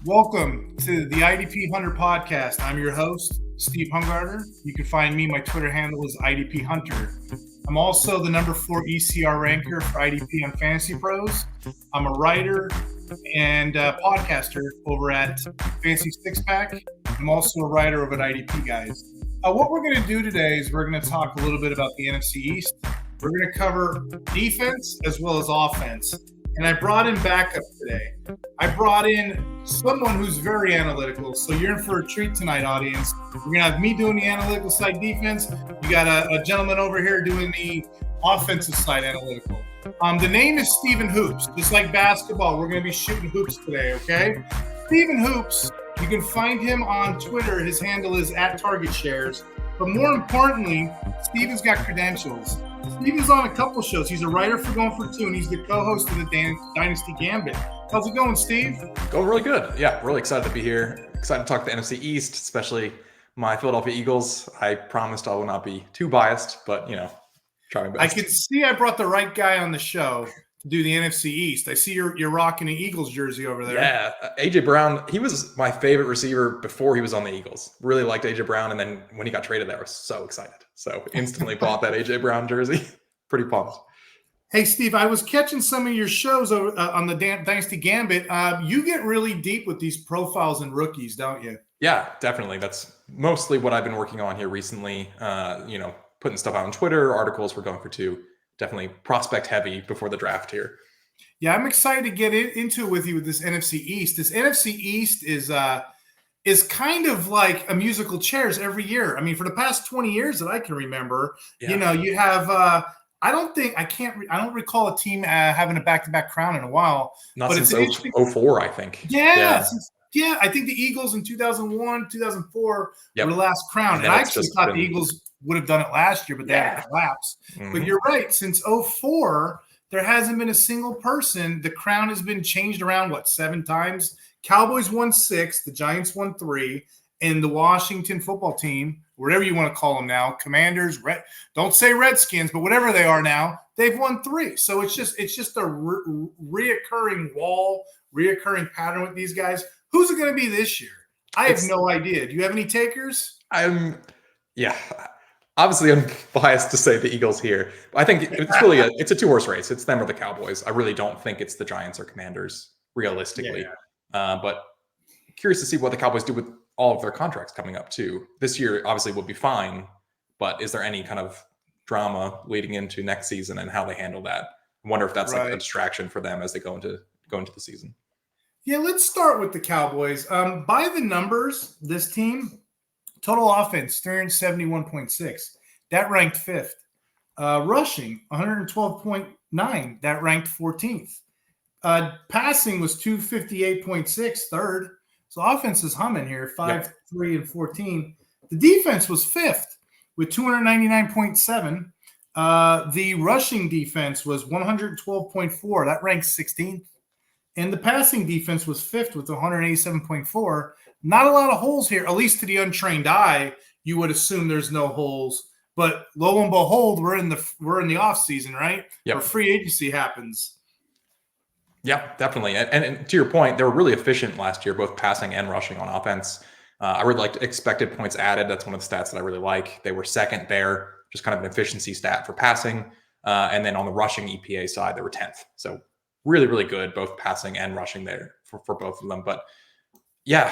Welcome to the IDP Hunter Podcast. I'm your host, Steve Hungarter. You can find me, my Twitter handle is IDP Hunter. I'm also the number 4 ECR ranker for IDP on Fantasy Pros. I'm a writer and podcaster over at Fantasy Six Pack. I'm also a writer over at IDP Guys. What we're going to do today is we're going to talk a little bit about the NFC East. We're going to cover defense as well as offense. And I brought in backup today. I brought in someone who's very analytical. So you're in for a treat tonight, audience. We're going to have me doing the analytical side defense. You got a gentleman over here doing the offensive side analytical. The name is Steven Hoops. Just like basketball, we're going to be shooting hoops today, okay? Steven Hoops, you can find him on Twitter. His handle is @TargetShares. But more importantly, Steven's got credentials. Steven's on a couple shows. He's a writer for Going for Two, and he's the co-host of the Dynasty Gambit. How's it going, Steve? Going really good. Yeah, really excited to be here. Excited to talk the NFC East, especially my Philadelphia Eagles. I promised I will not be too biased, but, try my best. I can see I brought the right guy on the show to do the NFC East. I see you're rocking an Eagles jersey over there. Yeah, A.J. Brown, he was my favorite receiver before he was on the Eagles. Really liked A.J. Brown, and then when he got traded there, I was so excited. So instantly bought that A.J. Brown jersey. Pretty pumped. Hey, Steve, I was catching some of your shows over, on the Dynasty Gambit. You get really deep with these profiles and rookies, don't you? Yeah, definitely. That's mostly what I've been working on here recently. Putting stuff out on Twitter, articles for Going for Two. Definitely prospect heavy before the draft here. Yeah, I'm excited to get into it with you with this NFC East. This NFC East is kind of like a musical chairs every year. I mean, for the past 20 years that I can remember, you have I don't recall a team having a back-to-back crown in a while. Not since 04, I think. Yeah, I think the Eagles in 2001, 2004 were the last crown. And I actually thought the Eagles would have done it last year, but they had a collapse. Mm-hmm. But you're right. Since 04, there hasn't been a single person. The crown has been changed around, 7 times? Cowboys won 6, the Giants won 3, and the Washington football team, whatever you want to call them now, Commanders, don't say Redskins, but whatever they are now, they've won 3. So it's just a reoccurring pattern with these guys. Who's it going to be this year? I have no idea. Do you have any takers? Obviously, I'm biased to say the Eagles here. I think it's really it's a 2-horse race. It's them or the Cowboys. I really don't think it's the Giants or Commanders, realistically. Yeah. But curious to see what the Cowboys do with all of their contracts coming up, too. This year, obviously, will be fine. But is there any kind of drama leading into next season and how they handle that? I wonder if that's like a distraction for them as they go into the season. Yeah, let's start with the Cowboys. By the numbers, this team, total offense, 371.6. That ranked 5th. Rushing, 112.9. That ranked 14th. Passing was 258.6, 3rd. So offense is humming here, 5, 3, and 14. The defense was 5th with 299.7. The rushing defense was 112.4. That ranked 16th. And the passing defense was 5th with 187.4. Not a lot of holes here, at least to the untrained eye. You would assume there's no holes, but lo and behold, we're in the off season, right? Yep. Where free agency happens. Yeah, definitely. And to your point, they were really efficient last year, both passing and rushing on offense. I really liked expected points added. That's one of the stats that I really like. They were 2nd there, just kind of an efficiency stat for passing. And then on the rushing EPA side, they were 10th. So really, really good, both passing and rushing there for both of them. But yeah,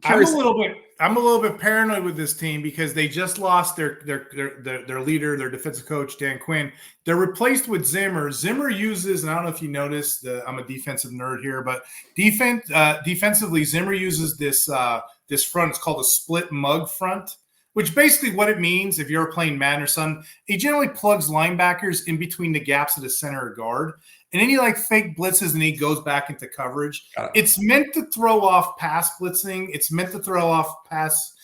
I'm a little bit paranoid with this team because they just lost their leader, their defensive coach, Dan Quinn. They're replaced with Zimmer. Zimmer uses, and I don't know if you noticed, I'm a defensive nerd here, but defensively, Zimmer uses this front. It's called a split mug front, which basically what it means, if you're playing Madden or something, he generally plugs linebackers in between the gaps of the center or guard. And then he fake blitzes and he goes back into coverage. It's meant to throw off pass blitzing. It's meant to throw off pass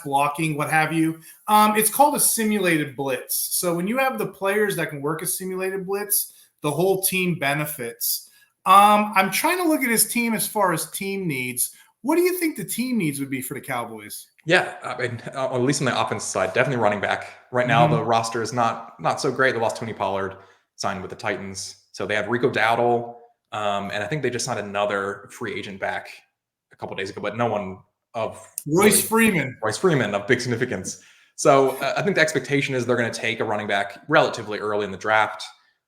blocking, what have you. It's called a simulated blitz. So when you have the players that can work a simulated blitz, the whole team benefits. I'm trying to look at his team as far as team needs. What do you think the team needs would be for the Cowboys? Yeah, I mean, at least on the offensive side, definitely running back. Right now, the roster is not so great. They lost Tony Pollard, signed with the Titans. So they have Rico Dowdle, and I think they just signed another free agent back a couple days ago, but no one of Royce Freeman of big significance. So I think the expectation is they're going to take a running back relatively early in the draft.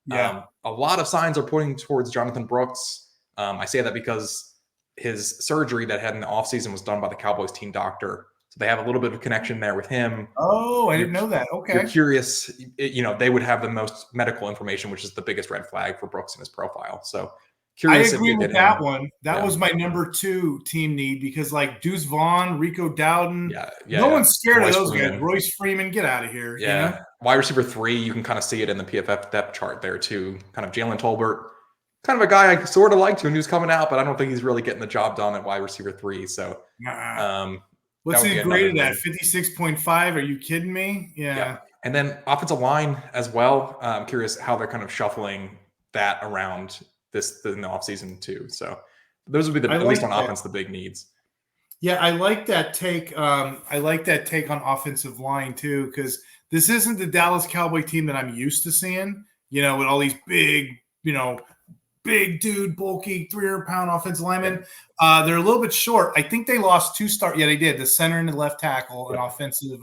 Yeah. A lot of signs are pointing towards Jonathan Brooks. I say that because his surgery that had in the offseason was done by the Cowboys team doctor. So they have a little bit of connection there with him. Oh, I didn't know that. Okay. You're curious, they would have the most medical information, which is the biggest red flag for Brooks in his profile. So curious. I agree with that one. That was my number 2 team need because like Deuce Vaughn, Rico Dowden, no one's scared of those guys. Royce Freeman, get out of here. Yeah. Wide receiver 3, you can kind of see it in the PFF depth chart there too. Kind of Jalen Tolbert, kind of a guy I sort of liked when he was coming out, but I don't think he's really getting the job done at wide receiver 3. So what's he graded at? 56.5? Are you kidding me? Yeah. And then offensive line as well. I'm curious how they're kind of shuffling that around in the offseason too. So those would be at least on offense, the big needs. Yeah, I like that take. I like that take on offensive line too, because this isn't the Dallas Cowboy team that I'm used to seeing, with all these big, big dude, bulky, 300-pound offensive linemen. They're a little bit short. I think they lost 2 stars. Yeah, they did. The center and the left tackle, an offensive.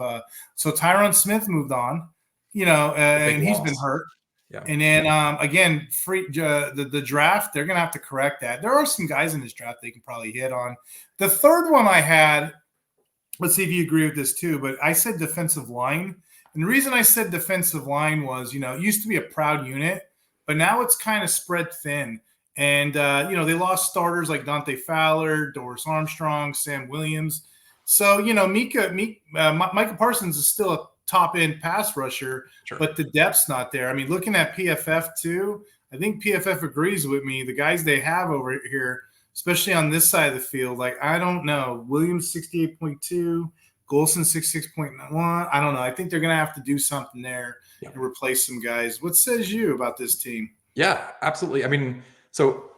So Tyron Smith moved on, and he's been hurt. Yeah. And then again, the draft, they're going to have to correct that. There are some guys in this draft they can probably hit on. The third one I had, let's see if you agree with this too, but I said defensive line. And the reason I said defensive line was, it used to be a proud unit, but now it's kind of spread thin. And, they lost starters like Dante Fowler, Doris Armstrong, Sam Williams. So, Micah Parsons is still a top-end pass rusher, but the depth's not there. I mean, looking at PFF too, I think PFF agrees with me. The guys they have over here, especially on this side of the field, like, I don't know. Williams, 68.2. Golson, 66.1. I don't know. I think they're going to have to do something there and replace some guys. What says you about this team? Yeah, absolutely. I mean, so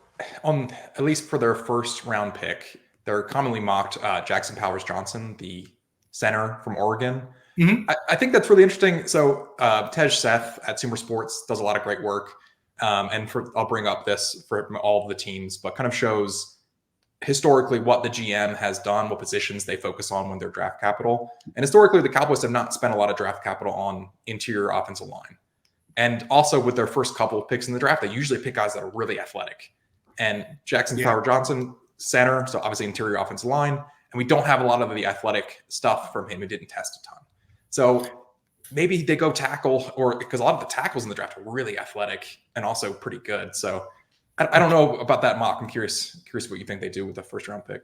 at least for their first-round pick, they're commonly mocked Jackson Powers Johnson, the center from Oregon. Mm-hmm. I think that's really interesting. So Tej Seth at Sumer Sports does a lot of great work. I'll bring up this for all of the teams, but kind of shows historically what the GM has done, what positions they focus on when they're draft capital. And historically, the Cowboys have not spent a lot of draft capital on interior offensive line. And also with their first couple of picks in the draft, they usually pick guys that are really athletic. And Jackson Powers Johnson, center, so obviously interior offensive line. And we don't have a lot of the athletic stuff from him. He didn't test a ton. So maybe they go tackle, or because a lot of the tackles in the draft are really athletic and also pretty good. So I don't know about that mock. I'm curious what you think they do with the first round pick.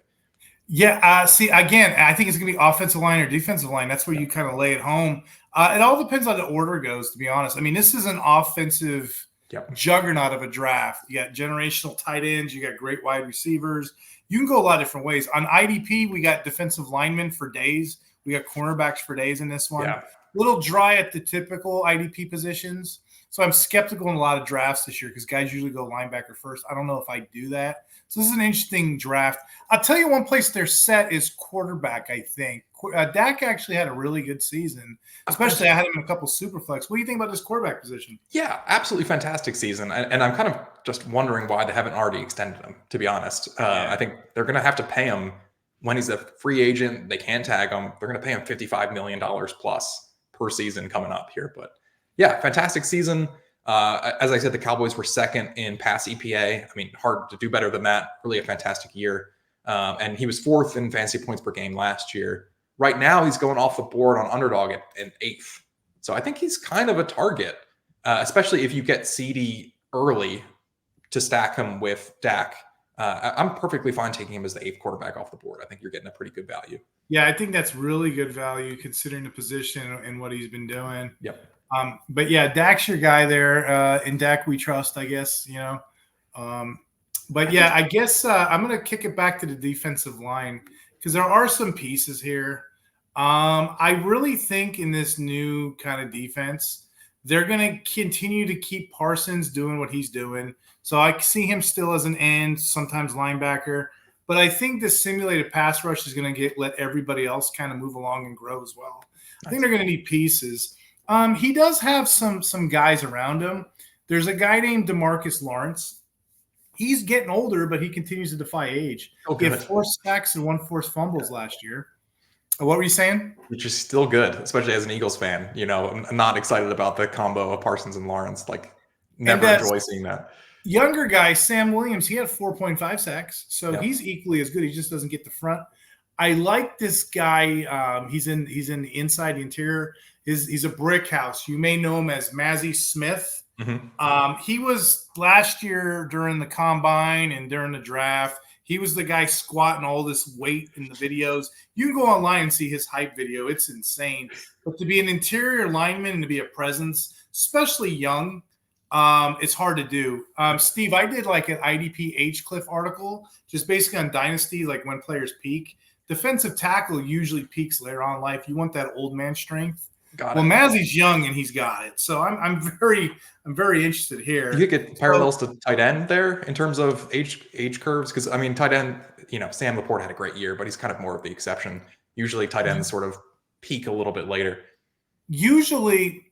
Yeah. See, again, I think it's going to be offensive line or defensive line. That's where you kind of lay it home. It all depends on the order goes, to be honest. I mean, this is an offensive juggernaut of a draft. You got generational tight ends. You got great wide receivers. You can go a lot of different ways. On IDP, we got defensive linemen for days. We got cornerbacks for days in this one. A little dry at the typical IDP positions. So I'm skeptical in a lot of drafts this year because guys usually go linebacker first. I don't know if I do that. So this is an interesting draft. I'll tell you one place they're set is quarterback, I think. Dak actually had a really good season, especially I had him in a couple Superflex. What do you think about this quarterback position? Yeah, absolutely fantastic season. And I'm kind of just wondering why they haven't already extended him, to be honest. I think they're going to have to pay him when he's a free agent. They can't tag him. They're going to pay him $55 million plus per season coming up here. But yeah, fantastic season. As I said, the Cowboys were second in pass EPA. I mean, hard to do better than that. Really a fantastic year. And he was fourth in fantasy points per game last year. Right now, he's going off the board on underdog at 8th. So I think he's kind of a target, especially if you get CD early to stack him with Dak. I'm perfectly fine taking him as the 8th quarterback off the board. I think you're getting a pretty good value. Yeah, I think that's really good value considering the position and what he's been doing. Yep. But yeah, Dak's your guy there. In Dak we trust, I guess, But yeah, I guess I'm going to kick it back to the defensive line because there are some pieces here. I really think in this new kind of defense, they're going to continue to keep Parsons doing what he's doing. So I see him still as an end, sometimes linebacker. But I think the simulated pass rush is going to let everybody else kind of move along and grow as well. I think they're going to need pieces. He does have some guys around him. There's a guy named DeMarcus Lawrence. he's getting older, but he continues to defy age. He had 4 sacks and 1 forced fumbles last year. What were you saying? Which is still good, especially as an Eagles fan. I'm not excited about the combo of Parsons and Lawrence. Like, never enjoy seeing that. Younger guy, Sam Williams, he had 4.5 sacks, so he's equally as good. He just doesn't get the front. I like this guy. He's in the inside, the interior. He's a brick house. You may know him as Mazzy Smith. He was last year during the combine and during the draft. He was the guy squatting all this weight in the videos. You can go online and see his hype video. It's insane. But to be an interior lineman and to be a presence, especially young, it's hard to do. Steve, I did like an IDP H-Cliff article, just basically on dynasty, like when players peak. Defensive tackle usually peaks later on in life. You want that old man strength. Mazzy's young and he's got it. So I'm very interested here. You could get parallels to tight end there in terms of age curves, because tight end, Sam Laporte had a great year, but he's kind of more of the exception. Usually tight ends sort of peak a little bit later. Usually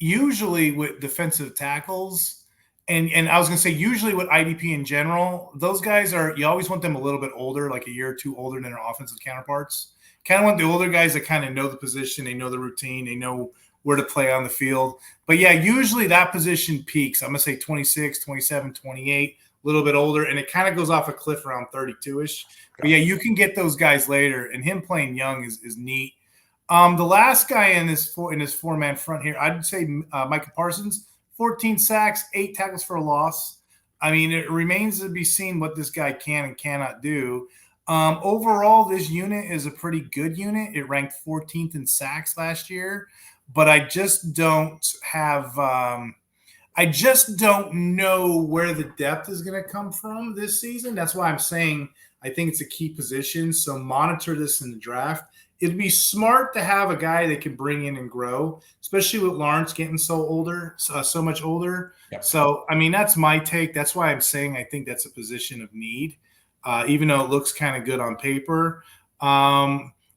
with defensive tackles, and I was going to say usually with IDP in general, those guys you always want them a little bit older, like a year or two older than their offensive counterparts. Kind of want the older guys that kind of know the position, they know the routine, they know where to play on the field. But yeah, usually that position peaks. I'm going to say 26, 27, 28, a little bit older, and it kind of goes off a cliff around 32-ish. But yeah, you can get those guys later, and him playing young is neat. The last guy in this four-man front here, I'd say Micah Parsons, 14 sacks, 8 tackles for a loss. It remains to be seen what this guy can and cannot do. Overall, this unit is a pretty good unit. It ranked 14th in sacks last year, but I just don't have I just don't know where the depth is going to come from this season. That's why I'm saying I think it's a key position. So monitor this in the draft. It'd be smart to have a guy that can bring in and grow, especially with Lawrence getting so much older. Yep. So, that's my take. That's why I'm saying I think that's a position of need. Even though it looks kind of good on paper.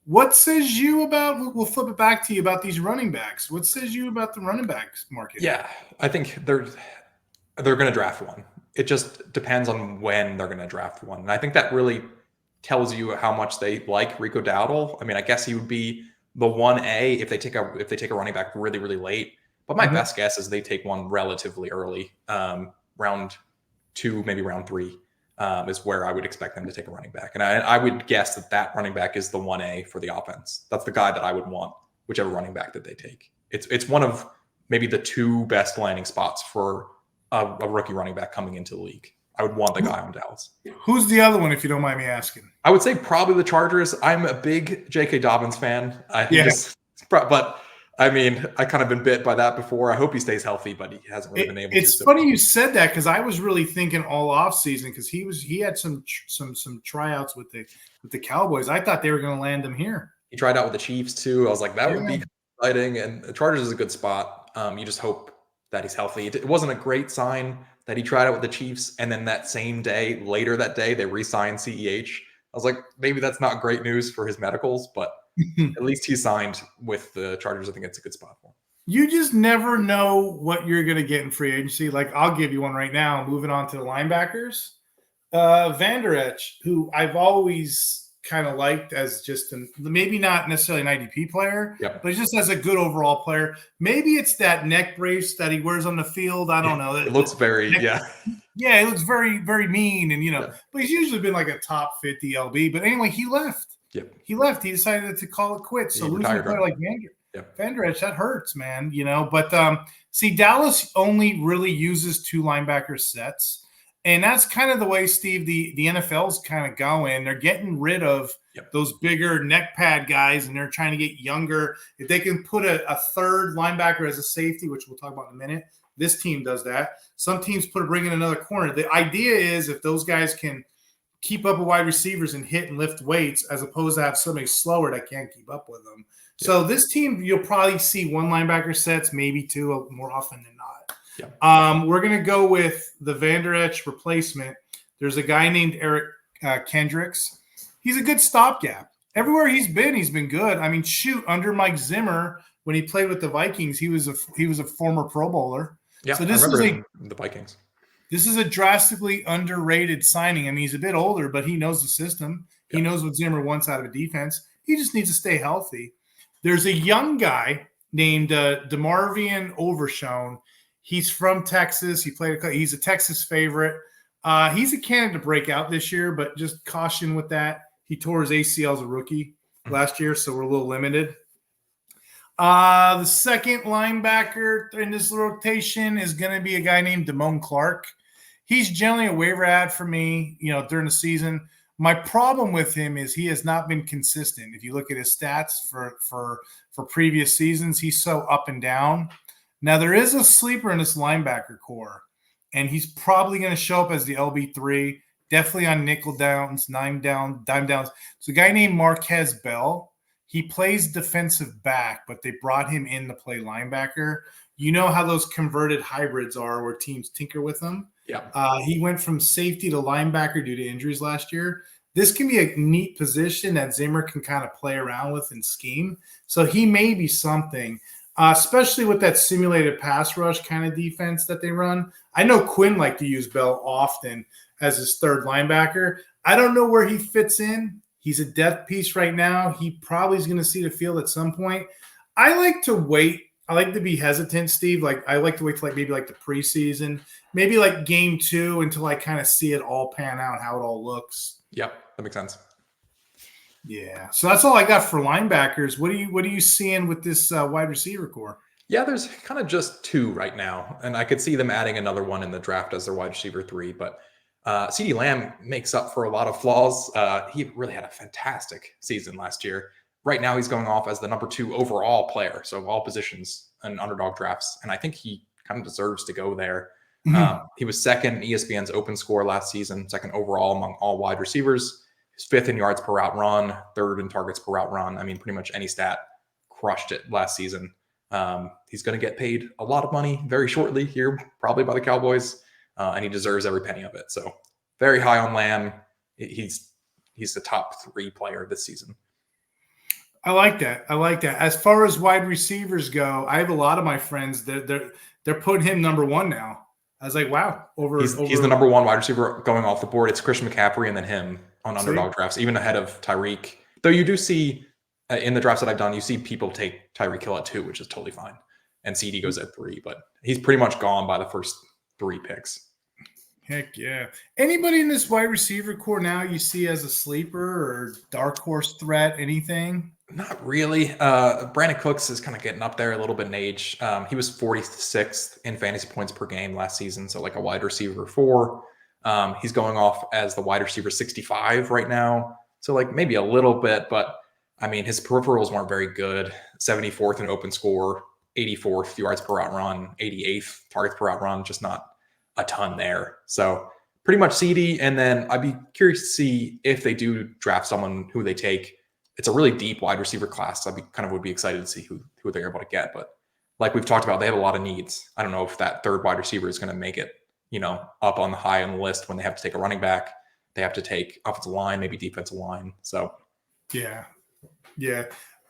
What says you about – we'll flip it back to you about these running backs. What says you about the running backs market? Yeah, I think they're going to draft one. It just depends on when they're going to draft one. And I think that really tells you how much they like Rico Dowdle. I guess he would be the 1A if they take a running back really, really late. But my best guess is they take one relatively early, round 2, maybe round 3. Is where I would expect them to take a running back. And I would guess that running back is the 1A for the offense. That's the guy that I would want, whichever running back that they take. It's one of maybe the 2 best landing spots for a rookie running back coming into the league. I would want the guy on Dallas. Who's the other one, if you don't mind me asking? I would say probably the Chargers. I'm a big J.K. Dobbins fan. But I kind of been bit by that before. I hope he stays healthy, but he hasn't really been able to. It's funny you said that, because I was really thinking all off season, because he had some tryouts with the Cowboys. I thought they were going to land him here. He tried out with the Chiefs too. I was like, that would be exciting. And the Chargers is a good spot. You just hope that he's healthy. It wasn't a great sign that he tried out with the Chiefs, and then that same day, later that day, they re-signed CEH. I was like, maybe that's not great news for his medicals, but at least he signed with the Chargers. I think it's a good spot for him. You just never know what you're going to get in free agency. Like, I'll give you one right now. Moving on to the linebackers. Van Der Esch, who I've always kind of liked as just maybe not necessarily an IDP player, but just as a good overall player. Maybe it's that neck brace that he wears on the field. I don't know. It looks very, Yeah, it looks very, very mean. And, but he's usually been like a top 50 LB. But anyway, he left. Yep. He left. He decided to call it quits. So losing a player like Van Der Esch, that hurts, man. But see, Dallas only really uses 2 linebacker sets. And that's kind of the way, Steve, the NFL's kind of going. They're getting rid of those bigger neck pad guys, and they're trying to get younger. If they can put a third linebacker as a safety, which we'll talk about in a minute, this team does that. Some teams bring in another corner. The idea is if those guys can keep up with wide receivers and hit and lift weights, as opposed to have somebody slower that can't keep up with them. So this team, you'll probably see 1 linebacker sets, maybe 2 more often than not. We're going to go with the Van Der Esch replacement. There's a guy named Eric Kendricks. He's a good stopgap. Everywhere he's been good. Under Mike Zimmer, when he played with the Vikings, he was a former Pro Bowler. Yeah, so this I remember the Vikings. This is a drastically underrated signing. I mean, he's a bit older, but he knows the system. He knows what Zimmer wants out of a defense. He just needs to stay healthy. There's a young guy named DeMarvion Overshone. He's from Texas. He's a Texas favorite. He's a candidate to break out this year, but just caution with that. He tore his ACL as a rookie last year, so we're a little limited. The second linebacker in this rotation is going to be a guy named Damone Clark. He's generally a waiver ad for me, during the season. My problem with him is he has not been consistent. If you look at his stats for previous seasons, he's so up and down. Now, there is a sleeper in this linebacker core, and he's probably going to show up as the LB3, definitely on nickel downs, dime downs. It's a guy named Marquez Bell. He plays defensive back, but they brought him in to play linebacker. You know how those converted hybrids are where teams tinker with them? Yeah. He went from safety to linebacker due to injuries last year. This can be a neat position that Zimmer can kind of play around with and scheme. So he may be something, especially with that simulated pass rush kind of defense that they run. I know Quinn liked to use Bell often as his third linebacker. I don't know where he fits in. He's a depth piece right now. He probably is going to see the field at some point. I like to wait. I like to be hesitant, Steve. I like to wait till maybe the preseason, maybe game 2 until I kind of see it all pan out, how it all looks. Yep, that makes sense. Yeah. So that's all I got for linebackers. What are you seeing with this wide receiver core? Yeah, there's kind of just 2 right now, and I could see them adding another one in the draft as their wide receiver 3, but CeeDee Lamb makes up for a lot of flaws. He really had a fantastic season last year. Right now, he's going off as the number 2 overall player, so of all positions in underdog drafts, and I think he kind of deserves to go there. Mm-hmm. He was second in ESPN's open score last season, second overall among all wide receivers. He's 5th in yards per route run, 3rd in targets per route run. I mean, pretty much any stat crushed it last season. He's going to get paid a lot of money very shortly here, probably by the Cowboys, and he deserves every penny of it. So very high on Lamb. He's the top 3 player this season. I like that. As far as wide receivers go, I have a lot of my friends that they're putting him number 1 now. I was like, wow. He's the number 1 wide receiver going off the board. It's Christian McCaffrey and then him on underdog drafts, even ahead of Tyreek. Though you do see in the drafts that I've done, you see people take Tyreek Hill at 2, which is totally fine. And CD goes at 3, but he's pretty much gone by the first 3 picks. Heck yeah. Anybody in this wide receiver core now you see as a sleeper or dark horse threat, anything? Not really. Brandon Cooks is kind of getting up there a little bit in age. He was 46th in fantasy points per game last season, so like a wide receiver 4. He's going off as the wide receiver 65 right now, so maybe a little bit, but I mean, his peripherals weren't very good. 74th in open score, 84th yards per route run, 88th targets per route run, just not a ton there. So pretty much CD, and then I'd be curious to see if they do draft someone who they take. It's a really deep wide receiver class. So would be excited to see who they're able to get. But like we've talked about, they have a lot of needs. I don't know if that 3rd wide receiver is going to make it, up on the high on the list when they have to take a running back. They have to take offensive line, maybe defensive line. So yeah.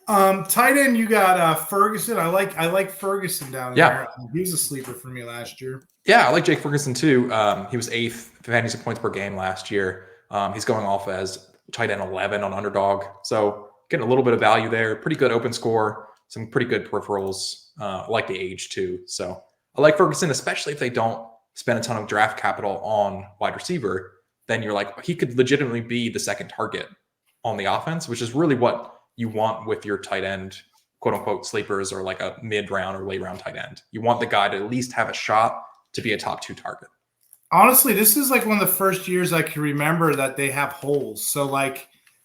Tight end, you got Ferguson. I like Ferguson down there. He was a sleeper for me last year. Yeah, I like Jake Ferguson too. He was 8th fantasy points per game last year. He's going off as tight end 11 on underdog. So getting a little bit of value there. Pretty good open score, some pretty good peripherals. I like the age too. So I like Ferguson, especially if they don't spend a ton of draft capital on wide receiver. Then you're like, he could legitimately be the second target on the offense, which is really what you want with your tight end, quote unquote, sleepers or like a mid round or late round tight end. You want the guy to at least have a shot to be a top 2 target. Honestly, this is one of the first years I can remember that they have holes. So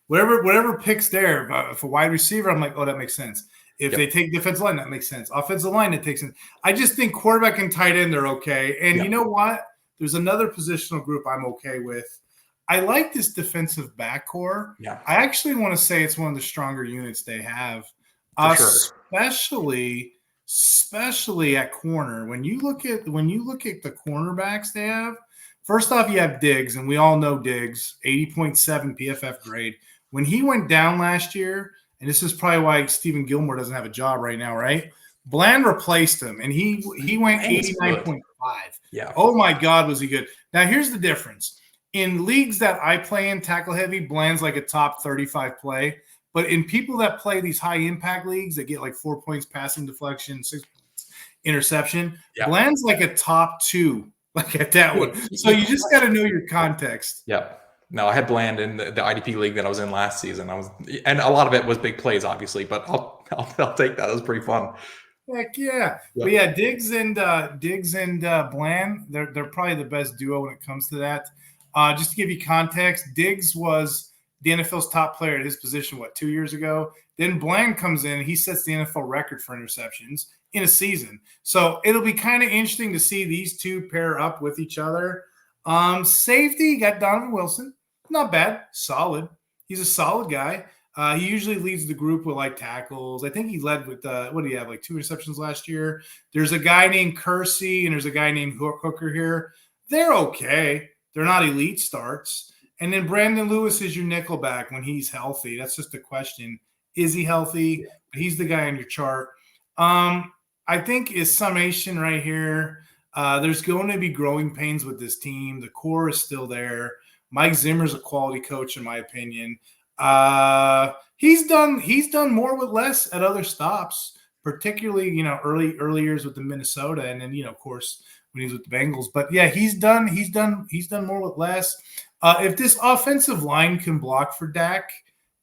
whatever picks there, if a wide receiver, I'm like, oh, that makes sense. If they take defensive line, that makes sense. Offensive line, it takes sense. I just think quarterback and tight end, they're okay. And you know what? There's another positional group I'm okay with. I like this defensive back core. Yeah. I actually want to say it's one of the stronger units they have, especially at corner. When you look at the cornerbacks they have, first off, you have Diggs, and we all know Diggs, 80.7 PFF grade. When he went down last year, and this is probably why Stephen Gilmore doesn't have a job right now, right? Bland replaced him, and he went 89.5. Yeah. Oh my God, was he good. Now here's the difference. In leagues that I play in, tackle heavy, Bland's like a top 35 play. But in people that play these high impact leagues that get like 4 points passing deflection, 6 points interception, Bland's like a top 2, like at that one. So you just got to know your context. Yeah. No, I had Bland in the IDP league that I was in last season. And a lot of it was big plays, obviously, but I'll take that. It was pretty fun. Heck yeah. Yep. But yeah, Diggs and Bland, they're probably the best duo when it comes to that. Just to give you context, Diggs was the NFL's top player at his position, 2 years ago? Then Bland comes in, he sets the NFL record for interceptions in a season. So it'll be kind of interesting to see these two pair up with each other. Safety, got Donovan Wilson. Not bad. Solid. He's a solid guy. He usually leads the group with like tackles. I think he led with, what did he have, like 2 interceptions last year? There's a guy named Kersey and there's a guy named Hooker here. They're okay. They're not elite starts. And then Brandon Lewis is your nickelback when he's healthy. That's just a question. Is he healthy? He's the guy on your chart. I think his summation right here, there's going to be growing pains with this team. The core is still there. Mike Zimmer's a quality coach, in my opinion. He's done more with less at other stops, particularly, early years with the Minnesota. And then, of course, when he's with the Bengals. But yeah, he's done more with less. If this offensive line can block for Dak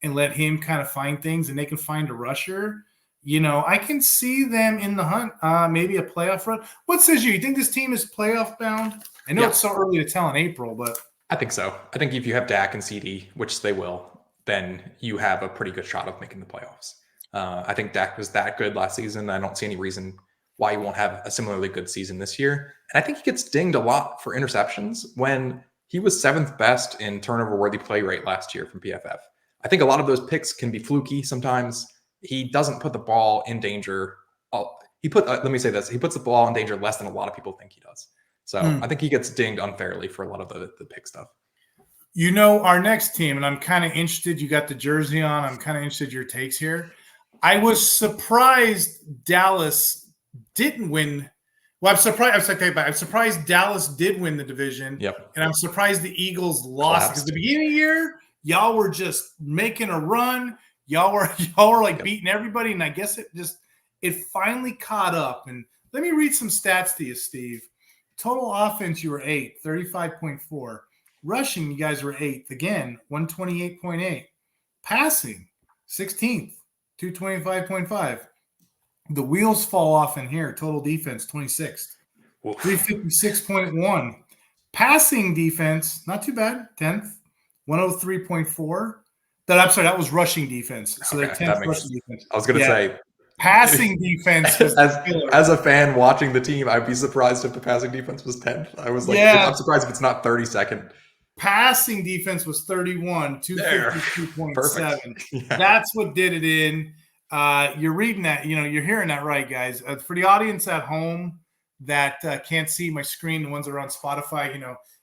and let him kind of find things and they can find a rusher, I can see them in the hunt, maybe a playoff run. What says you? You think this team is playoff bound? I know it's so early to tell in April, but I think so. I think if you have Dak and CD, which they will, then you have a pretty good shot of making the playoffs. I think Dak was that good last season. I don't see any reason why he won't have a similarly good season this year. And I think he gets dinged a lot for interceptions when he was 7th best in turnover-worthy play rate last year from PFF. I think a lot of those picks can be fluky sometimes. He doesn't put the ball in danger. Let me say this. He puts the ball in danger less than a lot of people think he does. So I think he gets dinged unfairly for a lot of the pick stuff. Our next team, and I'm kind of interested. You got the jersey on. I'm kind of interested in your takes here. I was surprised Dallas didn't win. Well, I'm surprised Dallas did win the division. Yep. And I'm surprised the Eagles lost because at the beginning of the year, y'all were just making a run. Y'all were like beating everybody. And I guess it finally caught up. And let me read some stats to you, Steve. Total offense, you were 8th, 35.4. Rushing, you guys were 8th. Again, 128.8. Passing, 16th, 225.5. The wheels fall off in here. Total defense, 26th, 356.1. Passing defense, not too bad, 10th, 103.4. That was rushing defense. So they're 10th rushing defense. I was going to say. Passing defense was as a fan watching the team, I'd be surprised if the passing defense was 10th. I was like, I'm surprised if it's not 32nd. Passing defense was 31, 252.7. Yeah. That's what did it in. You're reading that, you're hearing that right, guys. For the audience at home that can't see my screen, the ones that are on Spotify,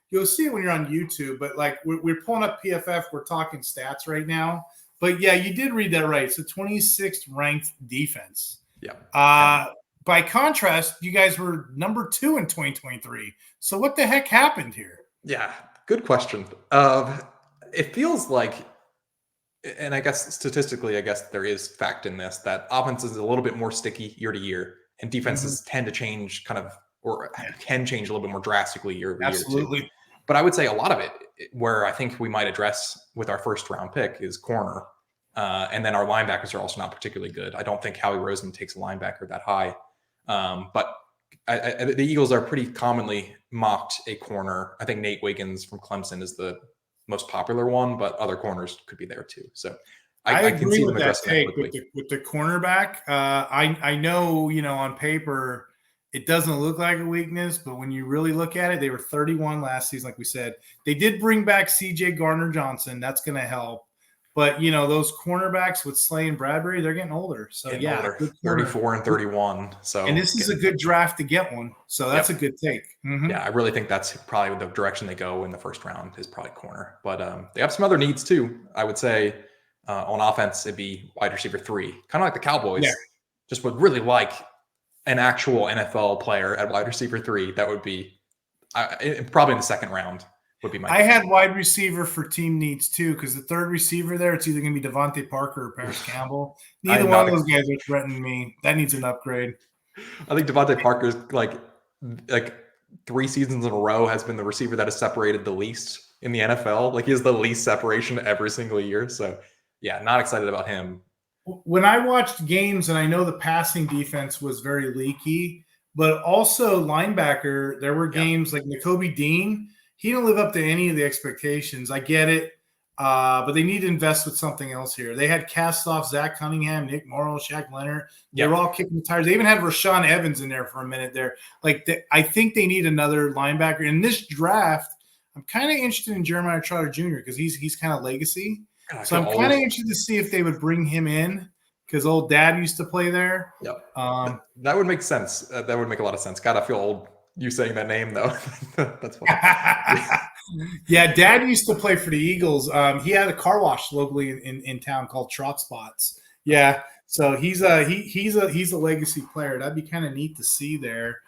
you'll see it when you're on YouTube. But like we're pulling up PFF, we're talking stats right now. But yeah, you did read that right. It's a 26th ranked defense. Yeah. By contrast, you guys were number 2 in 2023. So what the heck happened here? Yeah, good question. It feels like, and I guess statistically, there is fact in this, that offense is a little bit more sticky year to year, and defenses tend to change can change a little bit more drastically year over year. Absolutely. But I would say a lot of it, where I think we might address with our first round pick, is corner. And then our linebackers are also not particularly good. I don't think Howie Roseman takes a linebacker that high. But the Eagles are pretty commonly mocked a corner. I think Nate Wiggins from Clemson is the most popular one, but other corners could be there too. So I agree can see with them that take quickly. with the cornerback. I know, on paper, it doesn't look like a weakness, but when you really look at it, they were 31 last season, like we said. They did bring back CJ Gardner-Johnson. That's going to help. But, those cornerbacks with Slay and Bradbury, they're getting older. So, older. 34 and 31. So, and this is a good draft to get one. So that's a good take. Mm-hmm. Yeah, I really think that's probably the direction they go in the first round is probably corner. But they have some other needs too. I would say on offense, it'd be wide receiver 3. Kind of like the Cowboys. Yeah. Just would really like an actual NFL player at wide receiver 3. That would be Probably in the second round would be my I had wide receiver for team needs too, because the third receiver there, it's either going to be Devontae Parker or Paris Campbell. Neither one of those guys are threatening me. That needs an upgrade. I think Devontae Parker's like 3 seasons in a row has been the receiver that has separated the least in the NFL. Like he has the least separation every single year. So yeah, not excited about him. When I watched games, and I know the passing defense was very leaky, but also linebacker, there were games like Nakobe Dean. He didn't live up to any of the expectations. I get it, but they need to invest with something else here. They had Castoff, Zach Cunningham, Nick Morrow, Shaq Leonard. They were all kicking the tires. They even had Rashaan Evans in there for a minute there. I think they need another linebacker. In this draft, I'm kind of interested in Jeremiah Trotter Jr. because he's kind of legacy. So I'm kind of interested to see if they would bring him in because old dad used to play there. Yep. That would make sense. That would make a lot of sense. God, I feel old you saying that name though. That's funny. Yeah, dad used to play for the Eagles. He had a car wash locally in town called Trot Spots. Yeah. So he's a legacy player. That'd be kind of neat to see there.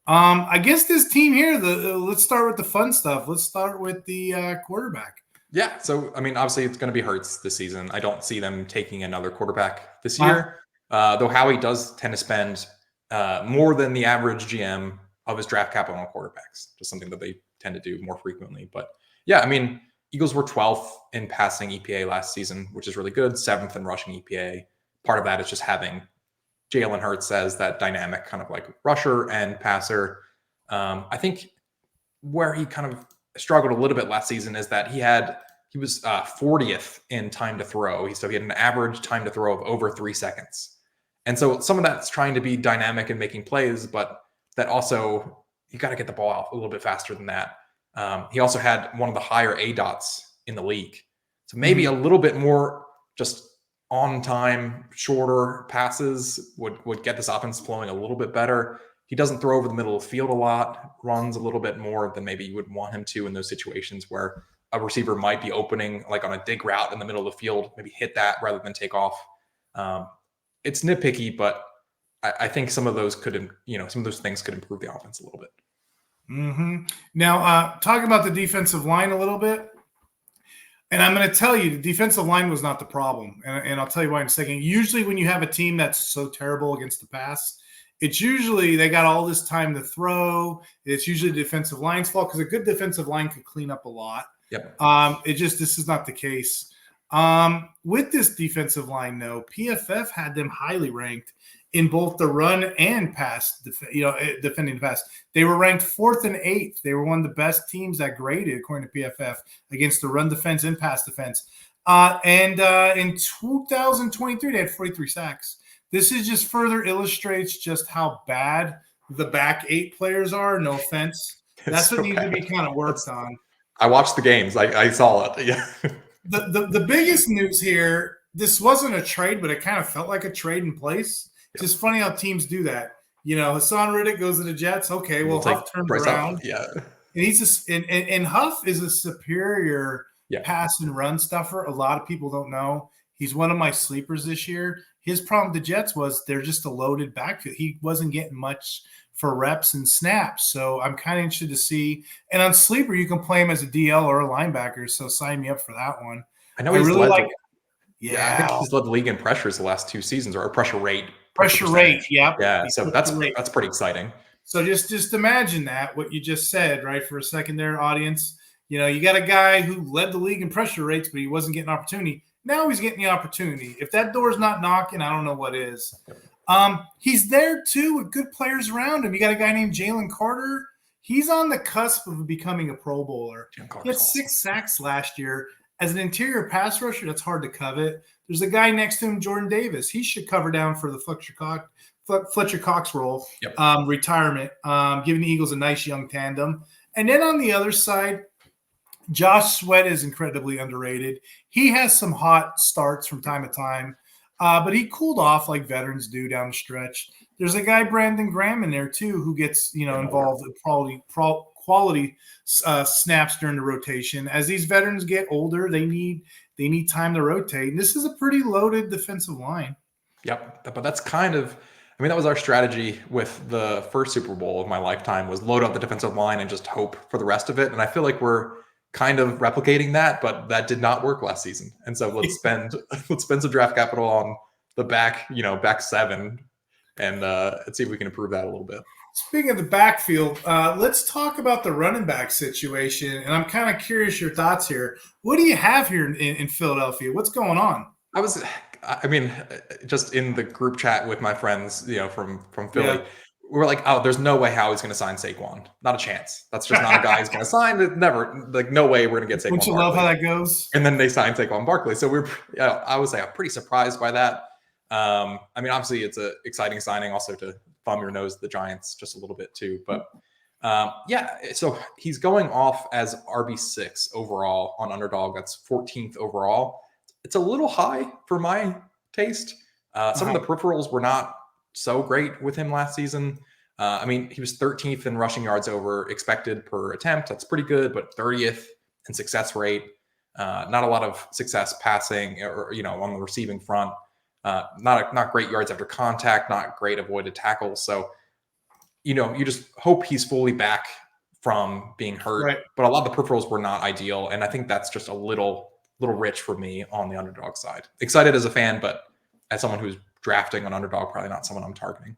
I guess this team here, let's start with the fun stuff. Let's start with the quarterback. Yeah. So, I mean, obviously it's going to be Hurts this season. I don't see them taking another quarterback this year. Though Howie does tend to spend more than the average GM of his draft capital on quarterbacks, just something that they tend to do more frequently. But yeah, I mean, Eagles were 12th in passing EPA last season, which is really good. 7th in rushing EPA. Part of that is just having Jalen Hurts as that dynamic kind of like rusher and passer. I think where he kind of struggled a little bit last season is that he was 40th in time to throw. So he had an average time to throw of over 3 seconds. And so some of that's trying to be dynamic and making plays, but that also you got to get the ball out a little bit faster than that. He also had one of the higher ADOTs in the league. So maybe a little bit more just on time, shorter passes would get this offense flowing a little bit better. He doesn't throw over the middle of the field a lot, runs a little bit more than maybe you would want him to in those situations where a receiver might be opening like on a dig route in the middle of the field, maybe hit that rather than take off. It's nitpicky, but I think some of those things could improve the offense a little bit. Mm-hmm. Now, talking about the defensive line a little bit, and I'm going to tell you, the defensive line was not the problem, and I'll tell you why in a second. Usually when you have a team that's so terrible against the pass, it's usually they got all this time to throw. It's usually the defensive line's fault because a good defensive line could clean up a lot. Yep. This is not the case. With this defensive line, though, PFF had them highly ranked in both the run and pass, defending the pass. They were ranked 4th and 8th. They were one of the best teams that graded, according to PFF, against the run defense and pass defense. And in 2023, they had 43 sacks. This is just further illustrates just how bad the back 8 players are. No offense. That's what needs to be kind of worked on. I watched the games. I saw it. Yeah. The biggest news here, this wasn't a trade, but it kind of felt like a trade in place. It's just funny how teams do that. Hassan Riddick goes to the Jets. Okay, well, Huff turns around. Yeah. And Huff is a superior pass and run stuffer. A lot of people don't know. He's one of my sleepers this year. His problem with the Jets was they're just a loaded backfield. He wasn't getting much for reps and snaps. So I'm kind of interested to see. And on sleeper, you can play him as a DL or a linebacker. So sign me up for that one. I know he's really like. I think he's led the league in pressures the last 2 seasons, or pressure rate. Pressure rate, yep. Yeah, so that's pretty exciting. So just imagine that, what you just said, right, for a second there, audience. You got a guy who led the league in pressure rates, but he wasn't getting opportunity. Now he's getting the opportunity. If that door's not knocking, I don't know what is. He's there, too, with good players around him. You got a guy named Jalen Carter. He's on the cusp of becoming a Pro Bowler. He had 6 sacks last year. As an interior pass rusher, that's hard to covet. There's a guy next to him, Jordan Davis. He should cover down for the Fletcher Cox role, retirement, giving the Eagles a nice young tandem. And then on the other side, Josh Sweat is incredibly underrated. He has some hot starts from time to time, but he cooled off like veterans do down the stretch. There's a guy, Brandon Graham, in there too, who gets involved in quality snaps during the rotation. As these veterans get older, they need time to rotate. And this is a pretty loaded defensive line. Yep, but that's kind of I mean, that was our strategy with the first Super Bowl of my lifetime, was load up the defensive line and just hope for the rest of it. And I feel like we're kind of replicating that, but that did not work last season. And so let's spend some draft capital on the back seven, and let's see if we can improve that a little bit. Speaking of the backfield, let's talk about the running back situation. And I'm kind of curious your thoughts here. What do you have here in Philadelphia? What's going on? I mean, just in the group chat with my friends, from Philly, we were like, oh, there's no way Howie's going to sign Saquon. Not a chance. That's just not a guy who's going to sign. Never, like, no way we're going to get Saquon. Don't you love how that goes? And then they signed Saquon Barkley. So I would say I'm pretty surprised by that. I mean, obviously it's an exciting signing also to thumb your nose at the Giants just a little bit too. But so he's going off as RB6 overall on Underdog. That's 14th overall. It's a little high for my taste. Some of the peripherals were not so great with him last season. I mean, he was 13th in rushing yards over expected per attempt. That's pretty good, but 30th in success rate. Not a lot of success passing or on the receiving front. Not great yards after contact, not great avoided tackles. So, you just hope he's fully back from being hurt. Right. But a lot of the peripherals were not ideal, and I think that's just a little rich for me on the Underdog side. Excited as a fan, but as someone who's drafting on Underdog, probably not someone I'm targeting.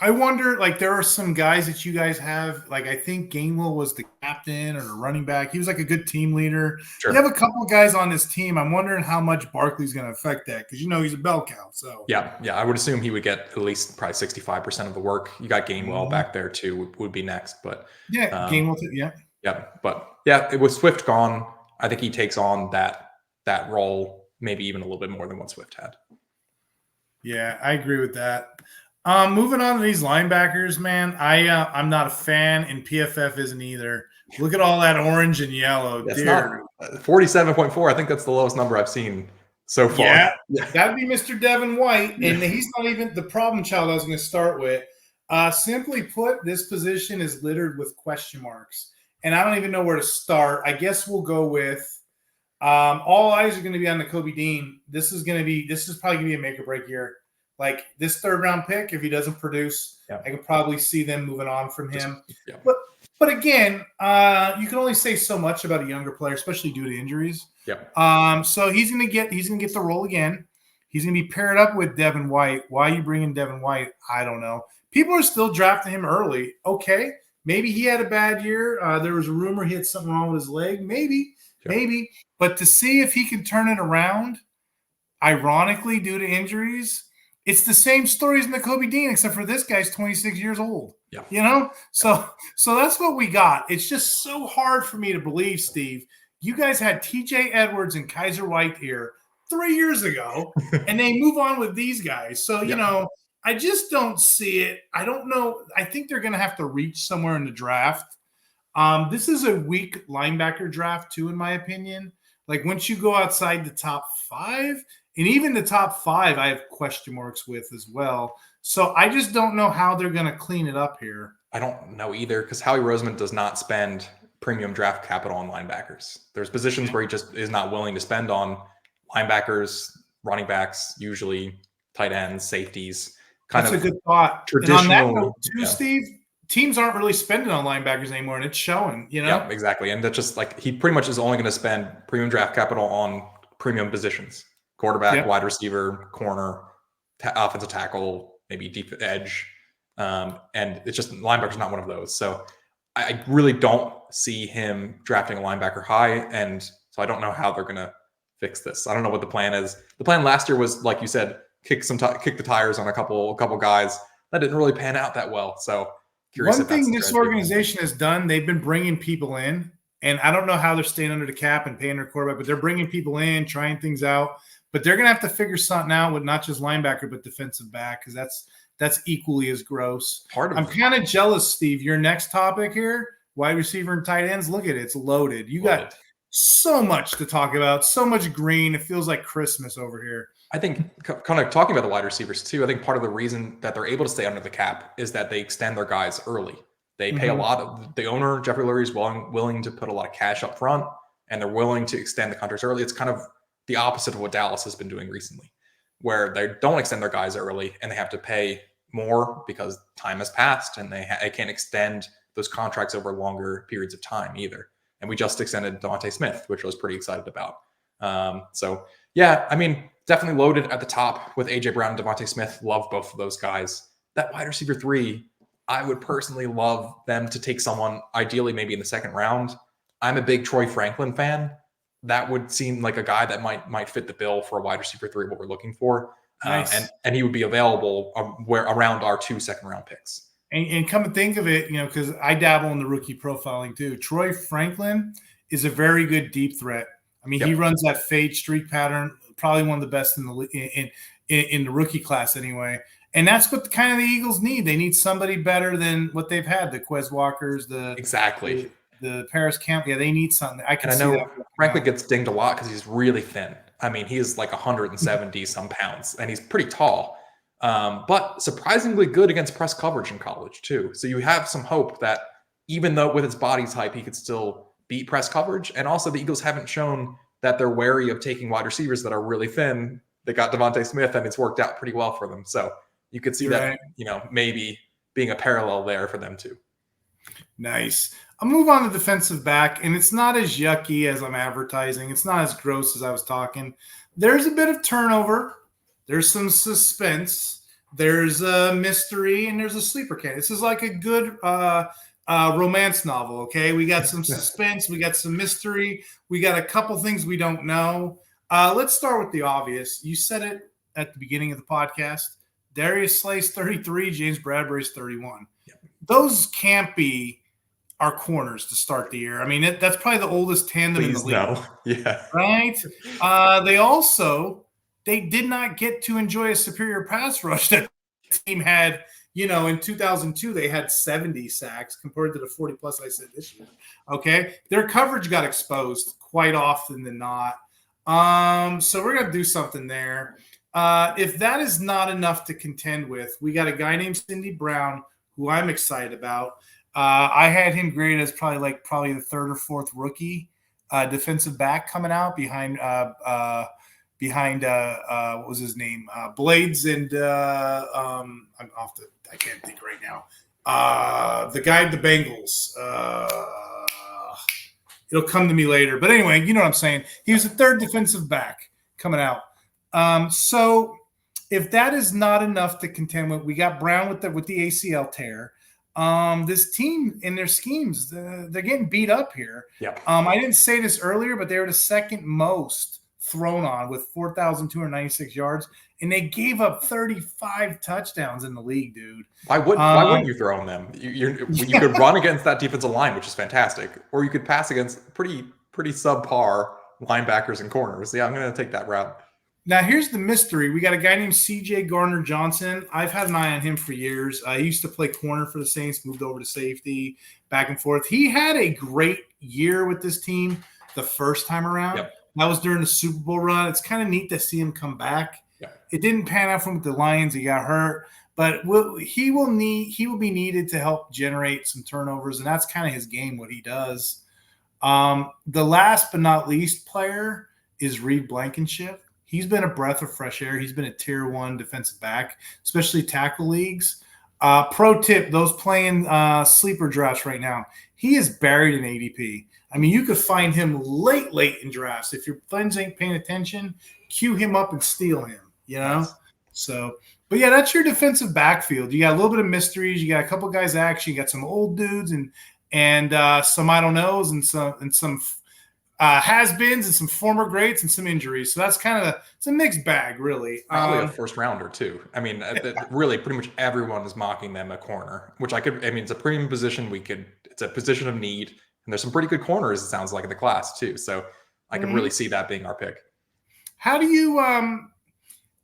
I wonder, like, there are some guys that you guys have, like, I think Gainwell was the captain or the running back. He was like a good team leader. Sure. You have a couple of guys on this team. I'm wondering how much Barkley's going to affect that, because he's a bell cow. So yeah, I would assume he would get at least probably 65% of the work. You got Gainwell back there too, would be next, but Gainwell, with Swift gone, I think he takes on that role, maybe even a little bit more than what Swift had. Yeah, I agree with that. Moving on to these linebackers, man, I'm not a fan, and PFF isn't either. Look at all that orange and yellow. That's not 47.4. I think that's the lowest number I've seen so far. Yeah. That'd be Mr. Devin White, and he's not even the problem child I was going to start with. Simply put, this position is littered with question marks, and I don't even know where to start. I guess we'll go with all eyes are going to be on the Kobe Dean. This is probably going to be a make or break year. Like, this third round pick, if he doesn't produce, I could probably see them moving on from him. But again, you can only say so much about a younger player, especially due to injuries. So he's gonna get the role again. He's gonna be paired up with Devin White. Why are you bringing Devin White? I don't know. People are still drafting him early. Okay, maybe he had a bad year. There was a rumor he had something wrong with his leg. Maybe. But to see if he can turn it around, ironically, due to injuries. It's the same stories in the Kobe Dean, except for this guy's 26 years old. So that's what we got. It's just so hard for me to believe, Steve. You guys had TJ Edwards and Kaiser White here 3 years ago, and they move on with these guys. So, I just don't see it. I don't know. I think they're going to have to reach somewhere in the draft. This is a weak linebacker draft, too, in my opinion. Like, once you go outside the top 5, and even the top 5, I have question marks with as well. So I just don't know how they're going to clean it up here. I don't know either, because Howie Roseman does not spend premium draft capital on linebackers. There's positions where he just is not willing to spend on linebackers, running backs, usually tight ends, safeties. That's a good thought. Traditional, and on that note, too, Steve, teams aren't really spending on linebackers anymore, and it's showing, Yeah, exactly. And that's just like, he pretty much is only going to spend premium draft capital on premium positions. Quarterback, wide receiver, corner, offensive tackle, maybe deep edge. And it's just linebacker is not one of those. So I really don't see him drafting a linebacker high. And so I don't know how they're going to fix this. I don't know what the plan is. The plan last year was, like you said, kick the tires on a couple guys. That didn't really pan out that well. So curious. One thing this organization has done, they've been bringing people in. And I don't know how they're staying under the cap and paying their quarterback, but they're bringing people in, trying things out. But they're going to have to figure something out with not just linebacker, but defensive back, because that's equally as gross. I'm kind of jealous, Steve. Your next topic here, wide receiver and tight ends, look at it. It's loaded. You got so much to talk about, so much green. It feels like Christmas over here. I think kind of talking about the wide receivers too, I think part of the reason that they're able to stay under the cap is that they extend their guys early. They pay a lot of the owner, Jeffrey Lurie, is willing to put a lot of cash up front, and they're willing to extend the contracts early. It's kind of the opposite of what Dallas has been doing recently, where they don't extend their guys early and they have to pay more because time has passed and they can't extend those contracts over longer periods of time either. And we just extended Devontae Smith, which I was pretty excited about. So yeah, I mean, definitely loaded at the top with AJ Brown and Devontae Smith. Love both of those guys. That wide receiver 3, I would personally love them to take someone ideally maybe in the second round. I'm a big Troy Franklin fan. That would seem like a guy that might fit the bill for a wide receiver 3, what we're looking for. Nice. And he would be available around our 2 second-round picks. And come to think of it, because I dabble in the rookie profiling too. Troy Franklin is a very good deep threat. I mean, He runs that fade streak pattern, probably one of the best in the rookie class anyway. And that's what kind of the Eagles need. They need somebody better than what they've had. The Quez Walkers, the Paris Camp. Yeah, they need something. I know Franklin gets dinged a lot because he's really thin. I mean, he is like 170 some pounds, and he's pretty tall. But surprisingly good against press coverage in college too. So you have some hope that even though with his body type, he could still beat press coverage. And also the Eagles haven't shown that they're wary of taking wide receivers that are really thin. They got Devontae Smith and it's worked out pretty well for them. So you could see that, maybe being a parallel there for them too. Nice. I'll move on to defensive back, and it's not as yucky as I'm advertising. It's not as gross as I was talking. There's a bit of turnover. There's some suspense. There's a mystery, and there's a sleeper candidate. This is like a good romance novel, okay? We got some suspense. We got some mystery. We got a couple things we don't know. Let's start with the obvious. You said it at the beginning of the podcast. Darius Slay's 33, James Bradbury's 31. Yep. Those can't be our corners to start the year. I mean, that's probably the oldest tandem in the league. No. Yeah. Right? They did not get to enjoy a superior pass rush that the team had. In 2002, they had 70 sacks compared to the 40-plus I said this year. Okay? Their coverage got exposed quite often than not. So we're going to do something there. If that is not enough to contend with, we got a guy named Cindy Brown who I'm excited about. I had him graded as probably the third or fourth rookie defensive back coming out behind what was his name? Blades and I can't think right now. The guy at the Bengals. It'll come to me later. But anyway, you know what I'm saying. He was the third defensive back coming out. So if that is not enough to contend with, we got Brown with the ACL tear. This team in their schemes, they're getting beat up here. Yep. I didn't say this earlier, but they were the second most thrown on with 4,296 yards, and they gave up 35 touchdowns in the league, dude. Why wouldn't you throw on them? You could run against that defensive line, which is fantastic, or you could pass against pretty subpar linebackers and corners. Yeah, I'm going to take that route. Now, here's the mystery. We got a guy named C.J. Gardner-Johnson. I've had an eye on him for years. He used to play corner for the Saints, moved over to safety, back and forth. He had a great year with this team the first time around. Yep. That was during the Super Bowl run. It's kind of neat to see him come back. Yep. It didn't pan out for him with the Lions. He got hurt. But he will be needed to help generate some turnovers, and that's kind of his game, what he does. The last but not least player is Reed Blankenship. He's been a breath of fresh air. He's been a tier 1 defensive back, especially tackle leagues. Pro tip, those playing sleeper drafts right now, he is buried in ADP. I mean, you could find him late in drafts. If your friends ain't paying attention, cue him up and steal him, Yes. So, but yeah, that's your defensive backfield. You got a little bit of mysteries. You got a couple guys action. You got some old dudes and some I don't knows and some has-beens and some former greats and some injuries. So that's kind of it's a mixed bag, really. Probably a first rounder too. I mean, really, pretty much everyone is mocking them a corner, which it's a premium position. It's a position of need, and there's some pretty good corners. It sounds like in the class too. So I can really see that being our pick. How do you?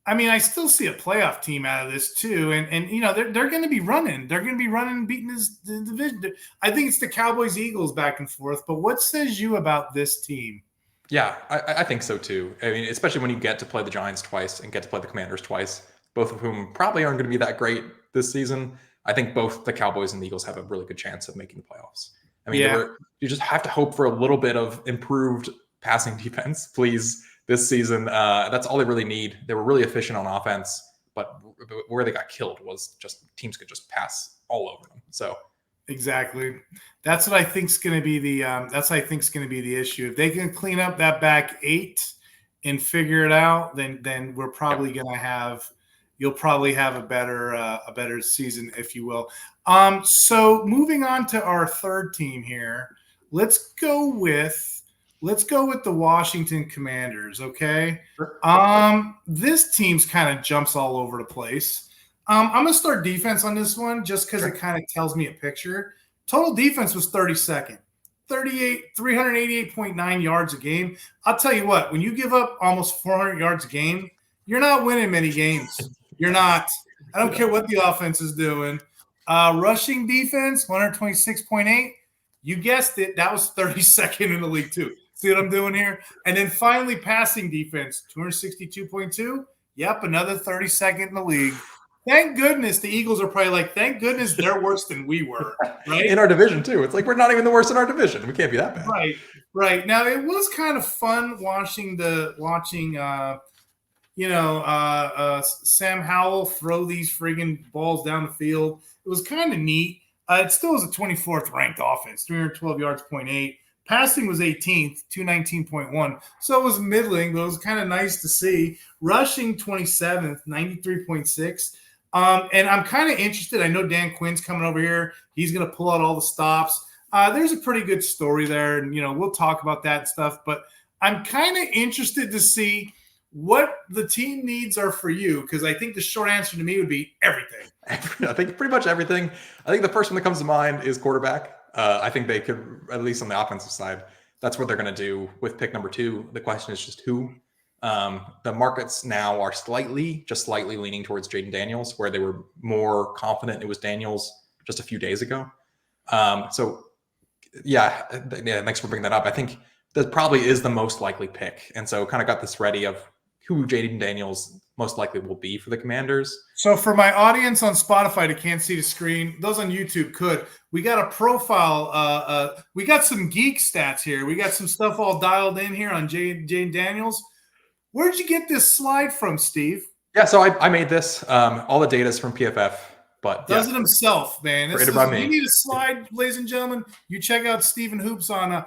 I still see a playoff team out of this too, and they're going to be running. They're going to be running, beating the division. I think it's the Cowboys Eagles back and forth. But what says you about this team? Yeah, I think so too. I mean, especially when you get to play the Giants twice and get to play the Commanders twice, both of whom probably aren't going to be that great this season. I think both the Cowboys and the Eagles have a really good chance of making the playoffs. I mean, you just have to hope for a little bit of improved passing defense, please. This season, that's all they really need. They were really efficient on offense, but where they got killed was just teams could just pass all over them. So exactly, that's what I think is going to be the issue. If they can clean up that back 8 and figure it out, then we're probably going to have. You'll probably have a better season, if you will. So moving on to our third team here, let's go with the Washington Commanders. Okay, this team's kind of jumps all over the place. I'm gonna start defense on this one just because it kind of tells me a picture. Total defense was 32nd, 388.9 yards a game. I'll tell you what, when you give up almost 400 yards a game, you're not winning many games. You're not. I don't care what the offense is doing. Rushing defense, 126.8. You guessed it. That was 32nd in the league, too. See what I'm doing here? And then finally, passing defense, 262.2. Yep, another 32nd in the league. Thank goodness the Eagles are probably like, thank goodness they're worse than we were, right? In our division, too. It's like we're not even the worst in our division. We can't be that bad. Right. Now, it was kind of fun watching Sam Howell throw these friggin' balls down the field. It was kind of neat. It still was a 24th ranked offense, 312 yards, 0.8. Passing was 18th, 219.1. So it was middling, but it was kind of nice to see. Rushing 27th, 93.6. And I'm kind of interested. I know Dan Quinn's coming over here. He's going to pull out all the stops. There's a pretty good story there, and we'll talk about that stuff. But I'm kind of interested to see what the team needs are for you, because I think the short answer to me would be everything. I think pretty much everything. I think the first one that comes to mind is quarterback. I think they could, at least on the offensive side, that's what they're going to do with pick number 2. The question is just who. The markets now are slightly leaning towards Jaden Daniels, where they were more confident it was Daniels just a few days ago. Thanks for bringing that up. I think that probably is the most likely pick. And so kind of got this ready of who Jaden Daniels most likely will be for the Commanders. So for my audience on Spotify that can't see the screen, those on YouTube could. We got a profile. We got some geek stats here. We got some stuff all dialed in here on Jaden Daniels. Where'd you get this slide from, Steve? Yeah, so I made this. All the data is from PFF. But does it himself, man. We need a slide, ladies and gentlemen. You check out Steven Hoops on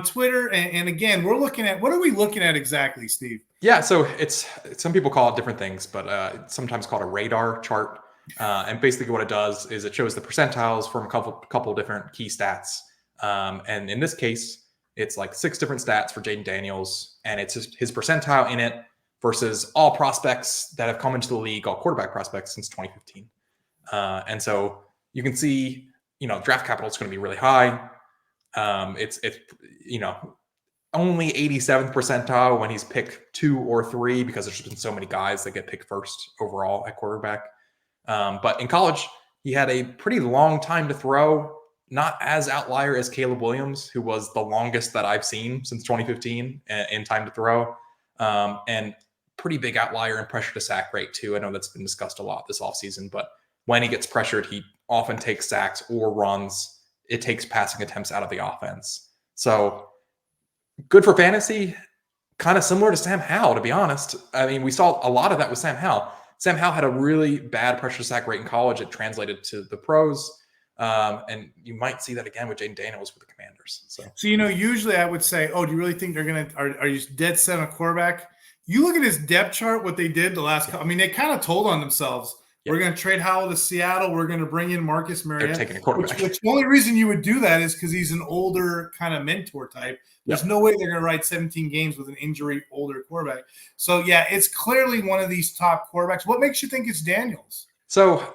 Twitter. And again, what are we looking at exactly, Steve? Yeah, so it's some people call it different things, but it's sometimes called a radar chart. And basically what it does is it shows the percentiles from a couple different key stats. And in this case, it's like 6 different stats for Jaden Daniels, and it's his percentile in it versus all prospects that have come into the league, all quarterback prospects since 2015. And so you can see, draft capital is going to be really high. It's only 87th percentile when he's picked 2 or 3, because there's just been so many guys that get picked first overall at quarterback. But in college, he had a pretty long time to throw, not as outlier as Caleb Williams, who was the longest that I've seen since 2015 in time to throw. And pretty big outlier in pressure to sack rate too. I know that's been discussed a lot this offseason, but when he gets pressured, he often takes sacks or runs. It takes passing attempts out of the offense. So good for fantasy, kind of similar to Sam Howell, to be honest. I mean, we saw a lot of that with Sam Howell. Sam Howell had a really bad pressure to sack rate in college. It translated to the pros. And you might see that again with Jaden Daniels with the Commanders. So usually I would say, do you really think are you dead set on quarterback? You look at his depth chart, what they did the last they kind of told on themselves. We're going to trade Howell to Seattle. We're going to bring in Marcus Mariota. They're taking a quarterback. Which the only reason you would do that is because he's an older kind of mentor type. There's no way they're going to ride 17 games with an injury older quarterback. So, yeah, it's clearly one of these top quarterbacks. What makes you think it's Daniels? So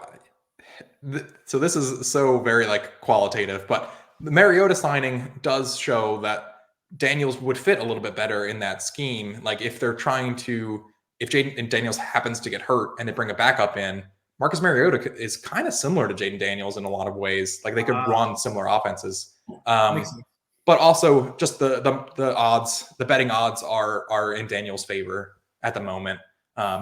this is so very qualitative, but the Mariota signing does show that Daniels would fit a little bit better in that scheme. Like if Jaden Daniels happens to get hurt and they bring a backup in, Marcus Mariota is kind of similar to Jaden Daniels in a lot of ways. Like they could run similar offenses. But also just the odds, the betting odds are in Daniels' favor at the moment.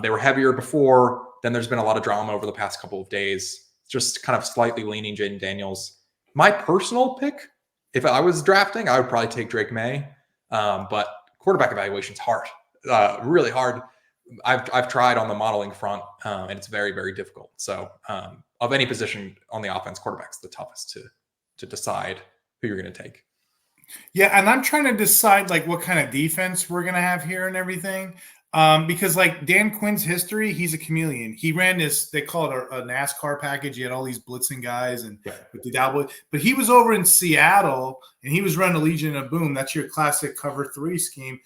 They were heavier before. Then there's been a lot of drama over the past couple of days. Just kind of slightly leaning Jaden Daniels. My personal pick, if I was drafting, I would probably take Drake May. But quarterback evaluation is hard, really hard. I've tried on the modeling front, and it's very, very difficult. So of any position on the offense, quarterback's the toughest to decide who you're going to take. Yeah, and I'm trying to decide like what kind of defense we're gonna have here and everything. Because like Dan Quinn's history, he's a chameleon. He ran this, they call it a NASCAR package. He had all these blitzing guys and with the Cowboys, but he was over in Seattle and he was running a Legion of Boom. That's your classic cover 3 scheme.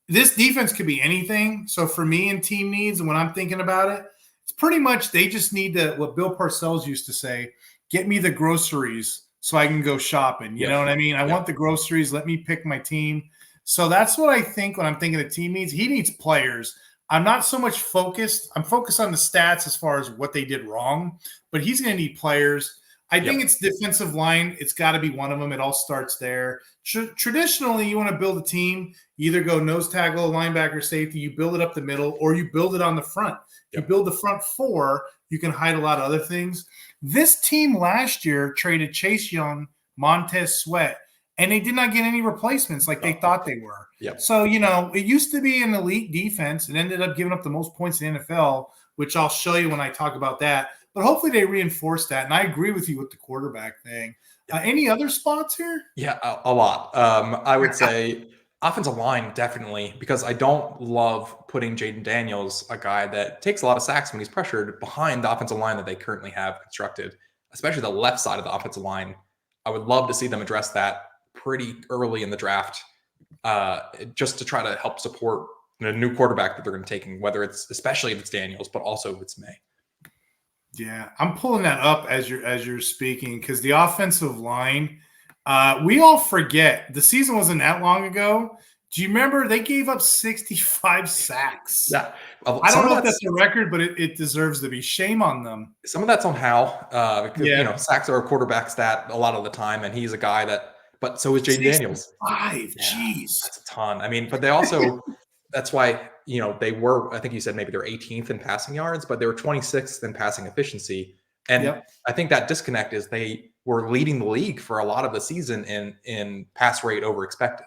This defense could be anything. So for me and team needs, and when I'm thinking about it, it's pretty much they just need to, what Bill Parcells used to say, get me the groceries so I can go shopping. You know what I mean? I want the groceries. Let me pick my team. So that's what I think when I'm thinking the team needs. He needs players. I'm not so much focused. I'm focused on the stats as far as what they did wrong, but he's going to need players. I think it's defensive line. It's got to be one of them. It all starts there. Traditionally, you want to build a team. You either go nose tackle, linebacker, safety. You build it up the middle, or you build it on the front. You build the front 4. You can hide a lot of other things. This team last year traded Chase Young, Montez Sweat, and they did not get any replacements like they thought they were. So, it used to be an elite defense and ended up giving up the most points in the NFL, which I'll show you when I talk about that. But hopefully they reinforce that. And I agree with you with the quarterback thing. Any other spots here? Yeah, a lot. I would say offensive line, definitely, because I don't love putting Jaden Daniels, a guy that takes a lot of sacks when he's pressured, behind the offensive line that they currently have constructed, especially the left side of the offensive line. I would love to see them address that pretty early in the draft, just to try to help support a new quarterback that they're going to take, whether it's, especially if it's Daniels, but also if it's May. Yeah, I'm pulling that up as you're speaking, because the offensive line, we all forget the season wasn't that long ago. Do you remember they gave up 65 sacks? Yeah, I don't know if that's a record, but it deserves to be. Shame on them. Some of that's on Hal, because sacks are a quarterback stat a lot of the time, and he's a guy that. But so is Jaden Daniels. 5, jeez, that's a ton. I mean, but they also. That's why, they were, I think you said maybe they're 18th in passing yards, but they were 26th in passing efficiency. And I think that disconnect is they were leading the league for a lot of the season in pass rate over expected.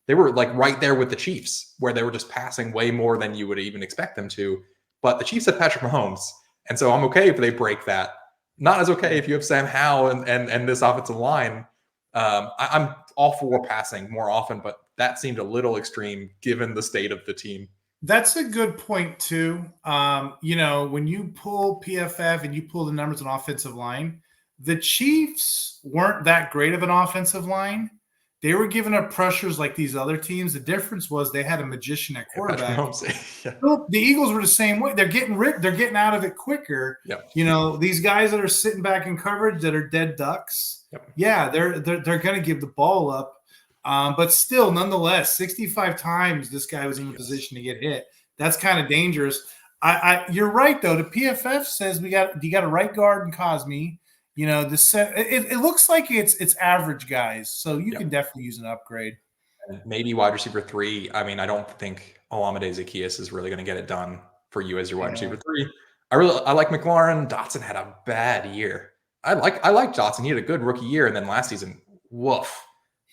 They were like right there with the Chiefs, where they were just passing way more than you would even expect them to. But the Chiefs have Patrick Mahomes. And so I'm okay if they break that. Not as okay if you have Sam Howell and this offensive line. I'm all for passing more often, but that seemed a little extreme given the state of the team. That's a good point too. When you pull PFF and you pull the numbers on offensive line, the Chiefs weren't that great of an offensive line. They were giving up pressures like these other teams. The difference was they had a magician at quarterback. The Eagles were the same way. They're getting out of it quicker. These guys that are sitting back in coverage that are dead ducks. They're going to give the ball up. But still, nonetheless, 65 times this guy was in the position to get hit. That's kind of dangerous. You're right though. The PFF says you got a right guard in Cosme. It looks like it's average guys, so you can definitely use an upgrade. And maybe wide receiver 3. I mean, I don't think Olamide Zaccheaus is really going to get it done for you as your wide receiver 3. I like McLaurin. Dotson had a bad year. I like Dotson. He had a good rookie year, and then last season, woof.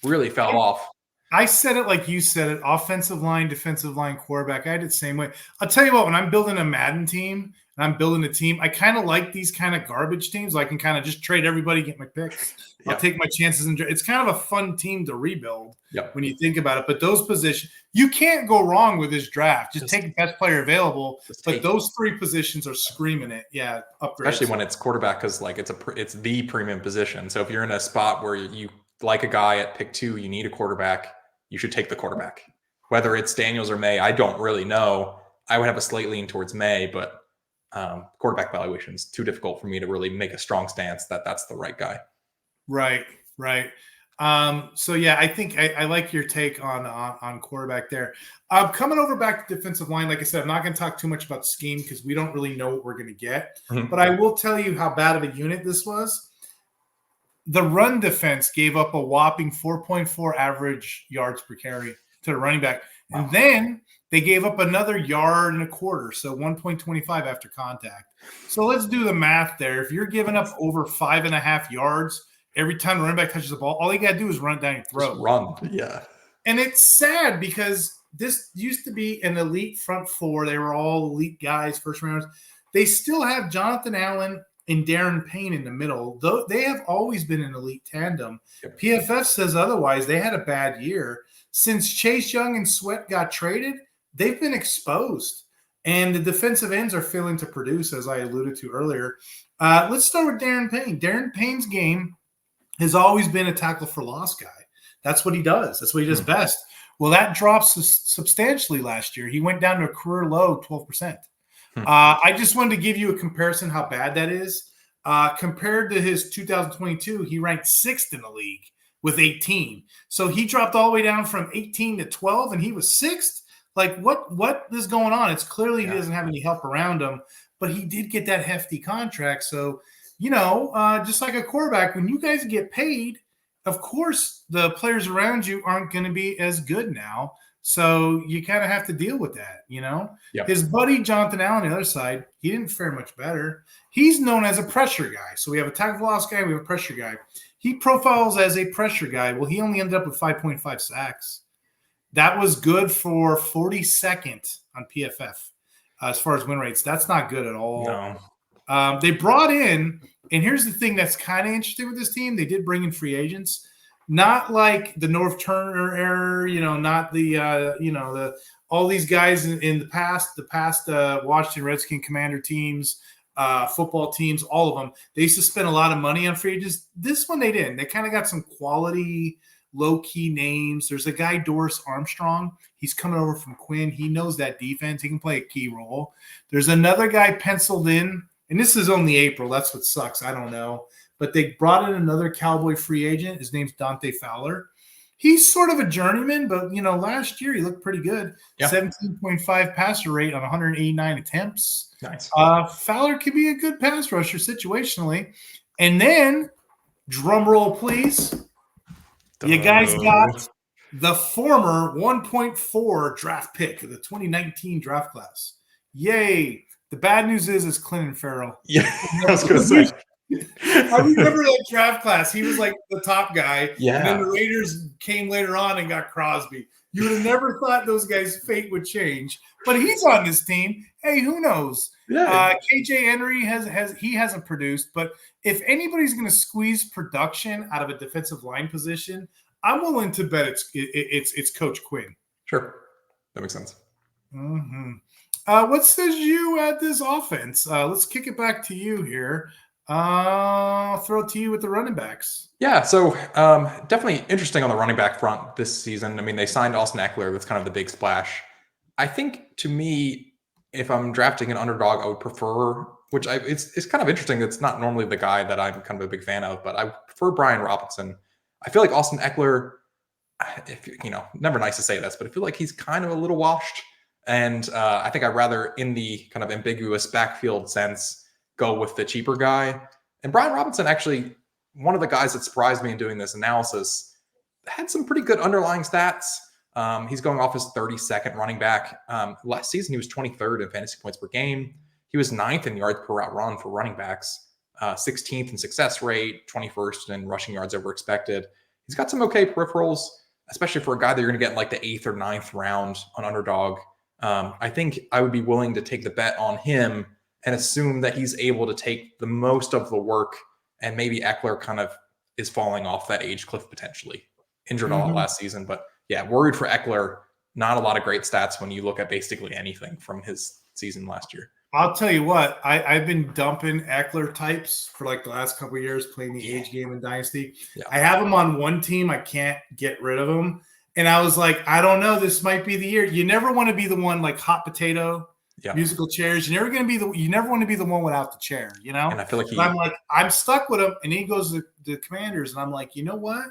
Really fell off. I said it like you said it. Offensive line, defensive line, quarterback. I did the same way. I'll tell you what, when I'm building a Madden team and I'm building a team, I kind of like these kind of garbage teams. I can kind of just trade everybody, get my picks. I'll take my chances. It's kind of a fun team to rebuild when you think about it. But those positions, you can't go wrong with this draft. Just take the best player available. But those 3 positions are screaming it. Yeah, upgrade. Especially when it's quarterback, because like it's the premium position. So if you're in a spot where you like a guy at pick 2, you need a quarterback, you should take the quarterback. Whether it's Daniels or May, I don't really know. I would have a slight lean towards May, but quarterback valuation is too difficult for me to really make a strong stance that that's the right guy. Right. So yeah, I think I like your take on quarterback there. Coming over back to defensive line, like I said, I'm not going to talk too much about scheme because we don't really know what we're going to get. But I will tell you how bad of a unit this was. The run defense gave up a whopping 4.4 average yards per carry to the running back. Wow. And then they gave up another 1.25 yards, so 1.25 after contact. So let's do the math there. If you're giving up over 5.5 yards every time the running back touches the ball, all you got to do is run it down your throat. Just run, yeah. And it's sad because this used to be an elite front four. They were all elite guys, first rounders. They still have Jonathan Allen and Darren Payne in the middle. Though they have always been an elite tandem. Yep. PFF says otherwise. They had a bad year. Since Chase Young and Sweat got traded, they've been exposed. And the defensive ends are failing to produce, as I alluded to earlier. Let's start with Darren Payne. Darren Payne's game has always been a tackle for loss guy. That's what he does. That's what he does best. Well, that drops substantially last year. He went down to a career low, 12%. I just wanted to give you a comparison how bad that is. Compared to his 2022, he ranked 6th in the league with 18. So he dropped all the way down from 18 to 12, and he was 6th. Like, what is going on? It's clearly he doesn't have any help around him, but he did get that hefty contract. So, just like a quarterback, when you guys get paid, of course, the players around you aren't going to be as good now. So you kind of have to deal with that, Yep. His buddy, Jonathan Allen, on the other side, he didn't fare much better. He's known as a pressure guy. So we have a tackle for loss guy, we have a pressure guy. He profiles as a pressure guy. Well, he only ended up with 5.5 sacks. That was good for 42nd on PFF as far as win rates. That's not good at all. No. They brought in, and here's the thing that's kind of interesting with this team. They did bring in free agents. Not like the North Turner era, not the all these guys in the past Washington Redskin commander teams, football teams, all of them. They used to spend a lot of money on free agents. This one they didn't. They kind of got some quality, low-key names. There's a guy, Doris Armstrong. He's coming over from Quinn. He knows that defense. He can play a key role. There's another guy penciled in, and this is only April. That's what sucks. I don't know. But they brought in another Cowboy free agent. His name's Dante Fowler. He's sort of a journeyman, but, last year he looked pretty good. Yeah. 17.5 passer rate on 189 attempts. Nice. Fowler could be a good pass rusher situationally. And then, drum roll, please. You guys got the former 1.4 draft pick of the 2019 draft class. Yay. The bad news is Clinton Farrell. Yeah, I was going to say. I remember that draft class. He was like the top guy. Yeah. And then the Raiders came later on and got Crosby. You would have never thought those guys' fate would change. But he's on this team. Hey, who knows? Yeah. KJ Henry hasn't produced. But if anybody's going to squeeze production out of a defensive line position, I'm willing to bet it's Coach Quinn. Sure. That makes sense. Mm-hmm. What says you at this offense? Let's kick it back to you here. I'll throw it to you with the running backs. Yeah, so definitely interesting on the running back front this season. I mean, they signed Austin Eckler. That's kind of the big splash. I think, to me, if I'm drafting an underdog, I would prefer, it's kind of interesting. It's not normally the guy that I'm kind of a big fan of, but I prefer Brian Robinson. I feel like Austin Eckler, never nice to say this, but I feel like he's kind of a little washed. And I think I'd rather, in the kind of ambiguous backfield sense, go with the cheaper guy. And Brian Robinson, actually, one of the guys that surprised me in doing this analysis, had some pretty good underlying stats. He's going off his 32nd running back. Last season, he was 23rd in fantasy points per game. He was 9th in yards per route run for running backs, 16th in success rate, 21st in rushing yards over expected. He's got some okay peripherals, especially for a guy that you're going to get in like the 8th or 9th round on underdog. I think I would be willing to take the bet on him and assume that he's able to take the most of the work, and maybe Eckler kind of is falling off that age cliff potentially. Injured all last season, but yeah, worried for Eckler. Not a lot of great stats when you look at basically anything from his season last year. I'll tell you what, I've been dumping Eckler types for like the last couple of years playing the age game in Dynasty. Yeah. I have him on one team. I can't get rid of him. And I was like, I don't know. This might be the year. You never want to be the one like hot potato. Yeah. Musical chairs. You never want to be the one without the chair, And I feel like I'm stuck with him, and he goes to the Commanders, and I'm like, you know what?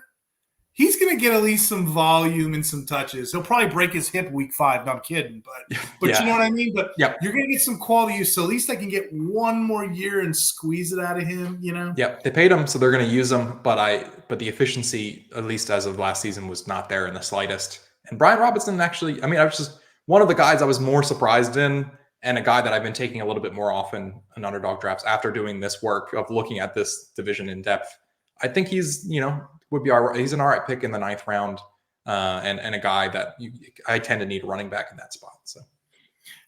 He's gonna get at least some volume and some touches. He'll probably break his hip week 5. No, I'm kidding, but yeah. You know what I mean? But you're gonna get some quality use. So at least I can get one more year and squeeze it out of him, Yeah, they paid him, so they're gonna use him, but the efficiency, at least as of last season, was not there in the slightest. And Brian Robinson, actually, I was just one of the guys I was more surprised in, and a guy that I've been taking a little bit more often in underdog drafts after doing this work of looking at this division in depth. I think he's, would be he's an all right pick in the 9th round. and a guy that I tend to need a running back in that spot. So,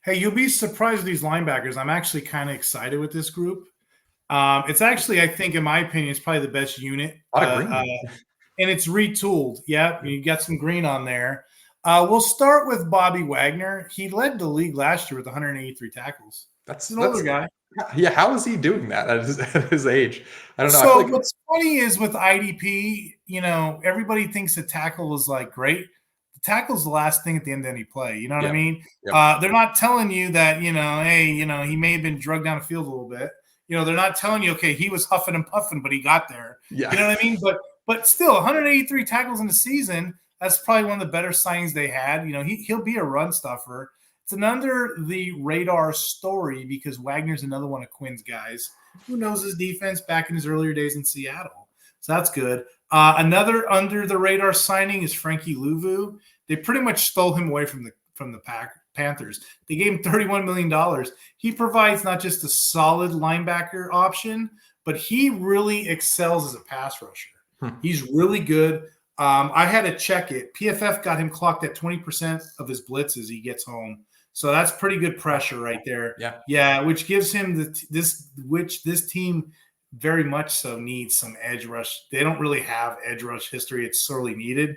hey, you'll be surprised with these linebackers. I'm actually kind of excited with this group. It's actually, I think, in my opinion, it's probably the best unit. And it's retooled. Yeah, you got some green on there. We'll start with Bobby Wagner. He led the league last year with 183 tackles. That's an older guy. Yeah, how is he doing that at his age? I don't know. So what's funny is with IDP, everybody thinks the tackle is like great. The tackle's the last thing at the end of any play. You know what I mean? Yep. They're not telling you that, hey, he may have been drugged down the field a little bit. They're not telling you, okay, he was huffing and puffing, but he got there. Yeah. You know what I mean? But still, 183 tackles in the season, that's probably one of the better signings they had. He'll be a run stuffer. It's an under the radar story because Wagner's another one of Quinn's guys who knows his defense back in his earlier days in Seattle. So that's good. Another under the radar signing is Frankie Louvu. They pretty much stole him away from the Panthers. They gave him $31 million. He provides not just a solid linebacker option, but he really excels as a pass rusher. He's really good. I had to check it. PFF got him clocked at 20% of his blitzes he gets home. So that's pretty good pressure right there. Yeah, which gives him this team very much so needs some edge rush. They don't really have edge rush history. It's sorely needed.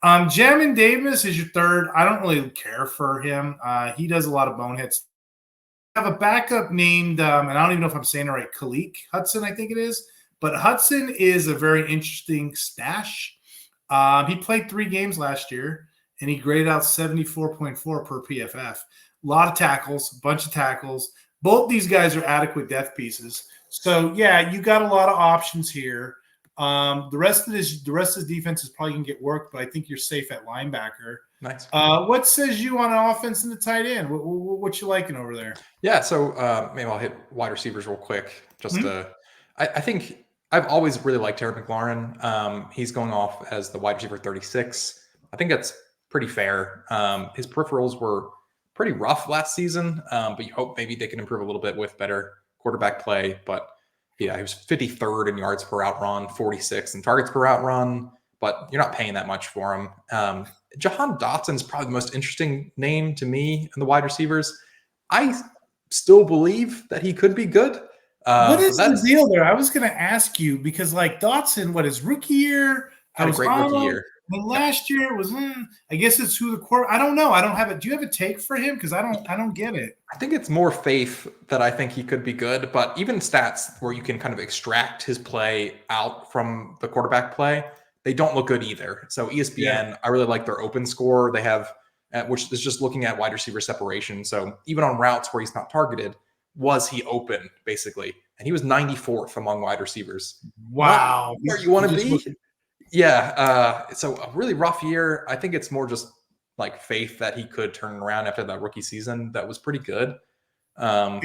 Jamin Davis is your third. I don't really care for him. He does a lot of boneheads. I have a backup named, and I don't even know if I'm saying it right, Khalik Hudson, I think it is. But Hudson is a very interesting stash. He played 3 games last year, and he graded out 74.4 per PFF. A lot of tackles, a bunch of tackles. Both these guys are adequate depth pieces. So, yeah, you got a lot of options here. The rest of his defense is probably going to get worked, but I think you're safe at linebacker. Nice. What says you on offense and the tight end? What you liking over there? Yeah, so maybe I'll hit wide receivers real quick. I think I've always really liked Terry McLaurin. He's going off as the wide receiver 36. I think that's pretty fair. His peripherals were pretty rough last season, but you hope maybe they can improve a little bit with better quarterback play. But yeah, he was 53rd in yards per out run, 46th in targets per out run, but you're not paying that much for him. Jahan Dotson is probably the most interesting name to me in the wide receivers. I still believe that he could be good. What is the deal there? I was going to ask you because, Dotson, his rookie year? Had a great rookie year. And last year was, I guess it's who the quarter. I don't know. I don't have it. Do you have a take for him? Because I don't get it. I think it's more faith that I think he could be good, but even stats where you can kind of extract his play out from the quarterback play, they don't look good either. So ESPN, I really like their open score. They have, which is just looking at wide receiver separation. So even on routes where he's not targeted, was he open basically? And he was 94th among wide receivers. Wow. Where you want to be? Yeah. So a really rough year. I think it's more just like faith that he could turn around after that rookie season. That was pretty good. And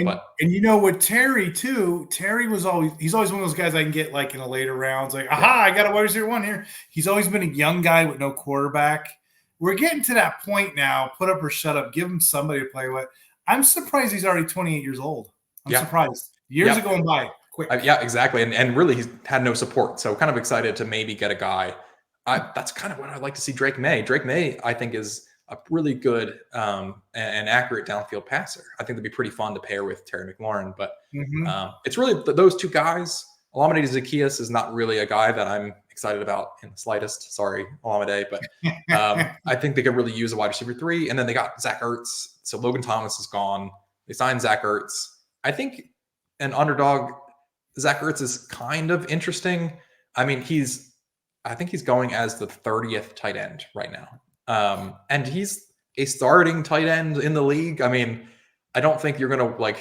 with Terry too, he's always one of those guys I can get in the later rounds. I got a wide receiver 1 here. He's always been a young guy with no quarterback. We're getting to that point now. Put up or shut up. Give him somebody to play with. I'm surprised he's already 28 years old. I'm surprised. Years are going by quick. Yeah, exactly. And really, he's had no support. So kind of excited to maybe get a guy. That's kind of what I'd like to see Drake May. Drake May, I think, is a really good and accurate downfield passer. I think that'd be pretty fun to pair with Terry McLaurin. But it's really those two guys. Olamide Zaccheaus is not really a guy that I'm excited about in the slightest. Sorry, Olamide. But I think they could really use a wide receiver 3. And then they got Zach Ertz. So Logan Thomas is gone. They signed Zach Ertz. I think an underdog, Zach Ertz is kind of interesting. I mean, I think he's going as the 30th tight end right now. And he's a starting tight end in the league. I mean, I don't think you're going to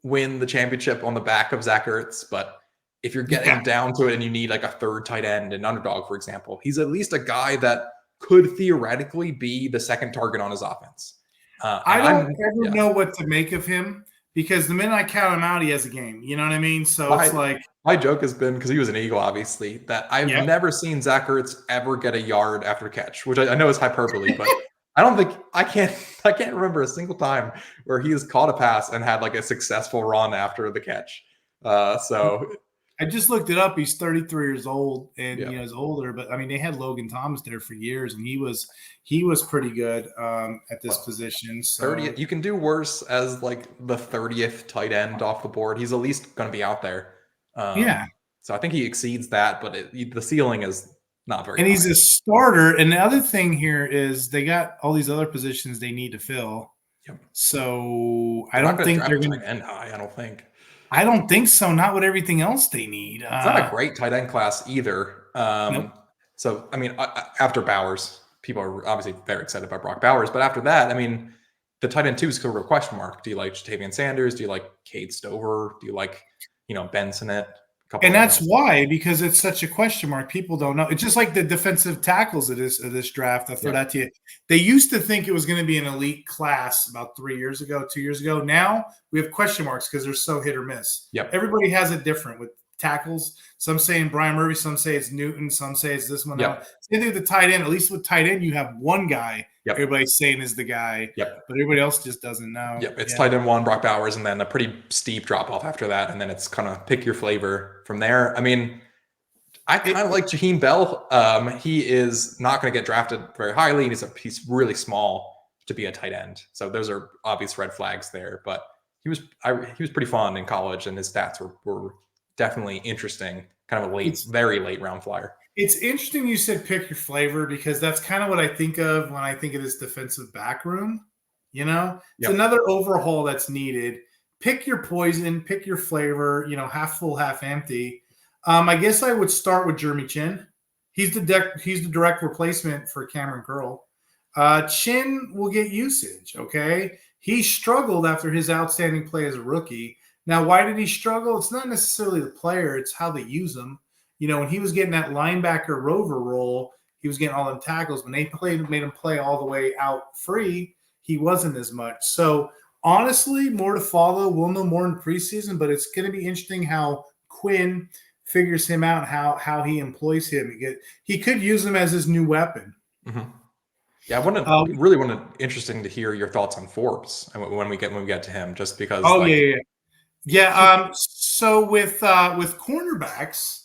win the championship on the back of Zach Ertz, but if you're getting down to it and you need a third tight end, an underdog, for example, he's at least a guy that could theoretically be the second target on his offense. I don't ever know what to make of him because the minute I count him out, he has a game. You know what I mean? So it's my joke has been, because he was an Eagle, obviously, that I've never seen Zach Ertz ever get a yard after catch, which I know is hyperbole, but I can't remember a single time where he has caught a pass and had a successful run after the catch. So I just looked it up. He's 33 years old, and he's older. But I mean, they had Logan Thomas there for years, and he was pretty good at this position. So 30th, you can do worse as like the 30th tight end off the board. He's at least going to be out there. So I think he exceeds that, but the ceiling is not very. And high. He's a starter. And the other thing here is they got all these other positions they need to fill. Yep. So I don't think they're going to end high. I don't think so. Not with everything else they need. It's not a great tight end class either. Nope. So, I mean, after Bowers, people are obviously very excited about Brock Bowers. But after that, I mean, the tight end 2 is still a question mark. Do you like Jatavian Sanders? Do you like Cade Stover? Do you like, Ben Sinnott? And that's why, because it's such a question mark. People don't know. It's just like the defensive tackles of this draft. I'll throw that to you. They used to think it was going to be an elite class about 2 years ago. Now we have question marks because they're so hit or miss. Yep. Everybody has it different with tackles. Some say Brian Murphy, some say it's Newton, some say it's this one. Yep. Same thing with the tight end. At least with tight end, you have one guy. Yep. Everybody's saying is the guy. Yep. But everybody else just doesn't know. Yep. It's tight end 1, Brock Bowers, and then a pretty steep drop off after that. And then it's kind of pick your flavor from there. I mean, I kind of like Jaheim Bell. He is not going to get drafted very highly. He's really small to be a tight end. So those are obvious red flags there. But he was pretty fun in college, and his stats were definitely interesting. Kind of a very late round flyer. It's interesting you said pick your flavor, because that's kind of what I think of when I think of this defensive back room. It's another overhaul that's needed. Pick your poison, pick your flavor, half full, half empty. I guess I would start with Jeremy Chin. He's the direct replacement for Cameron Curl. Chin will get usage, okay? He struggled after his outstanding play as a rookie. Now, why did he struggle? It's not necessarily the player, it's how they use him. When he was getting that linebacker rover role, he was getting all them tackles. When they made him play all the way out free, he wasn't as much. So, honestly, more to follow. We'll know more in preseason, but it's going to be interesting how Quinn figures him out, how he employs him. He could use him as his new weapon. Mm-hmm. Yeah, interesting to hear your thoughts on Forbes when we get to him, just because. Oh, yeah. So with cornerbacks,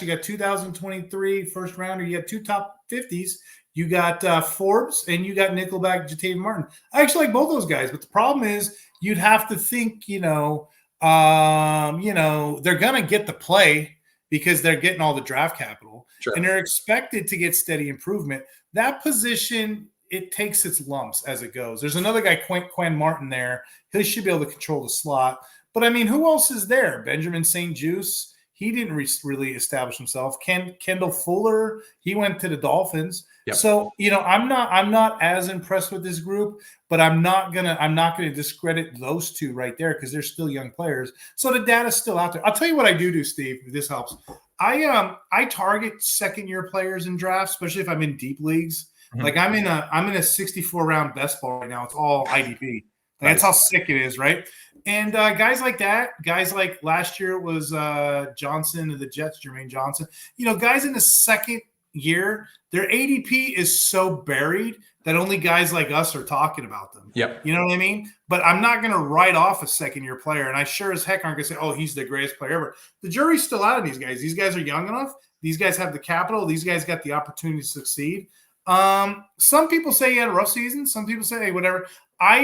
you got 2023 first rounder. You got 2 top 50s. You got Forbes, and you got Nickelback, Jatavian Martin. I actually like both those guys, but the problem is you'd have to think, they're gonna get the play because they're getting all the draft capital, and they're expected to get steady improvement. That position, it takes its lumps as it goes. There's another guy, Quinn Martin, there. He should be able to control the slot. But I mean, who else is there? Benjamin St. Juice. He didn't really establish himself. Kendall Fuller, he went to the Dolphins. Yep. So, I'm not as impressed with this group, but I'm not gonna discredit those 2 right there, because they're still young players. So the data's still out there. I'll tell you what I do, Steve, if this helps. I target second-year players in drafts, especially if I'm in deep leagues. Mm-hmm. Like I'm in a 64 round best ball right now. It's all IDP. That's how sick it is, right? And guys like that, guys like last year it was Johnson of the Jets, Jermaine Johnson. Guys in the second year, their ADP is so buried that only guys like us are talking about them. Yep. You know what I mean? But I'm not going to write off a second-year player, and I sure as heck aren't going to say, oh, he's the greatest player ever. The jury's still out on these guys. These guys are young enough. These guys have the capital. These guys got the opportunity to succeed. Some people say he had a rough season. Some people say, hey, whatever. I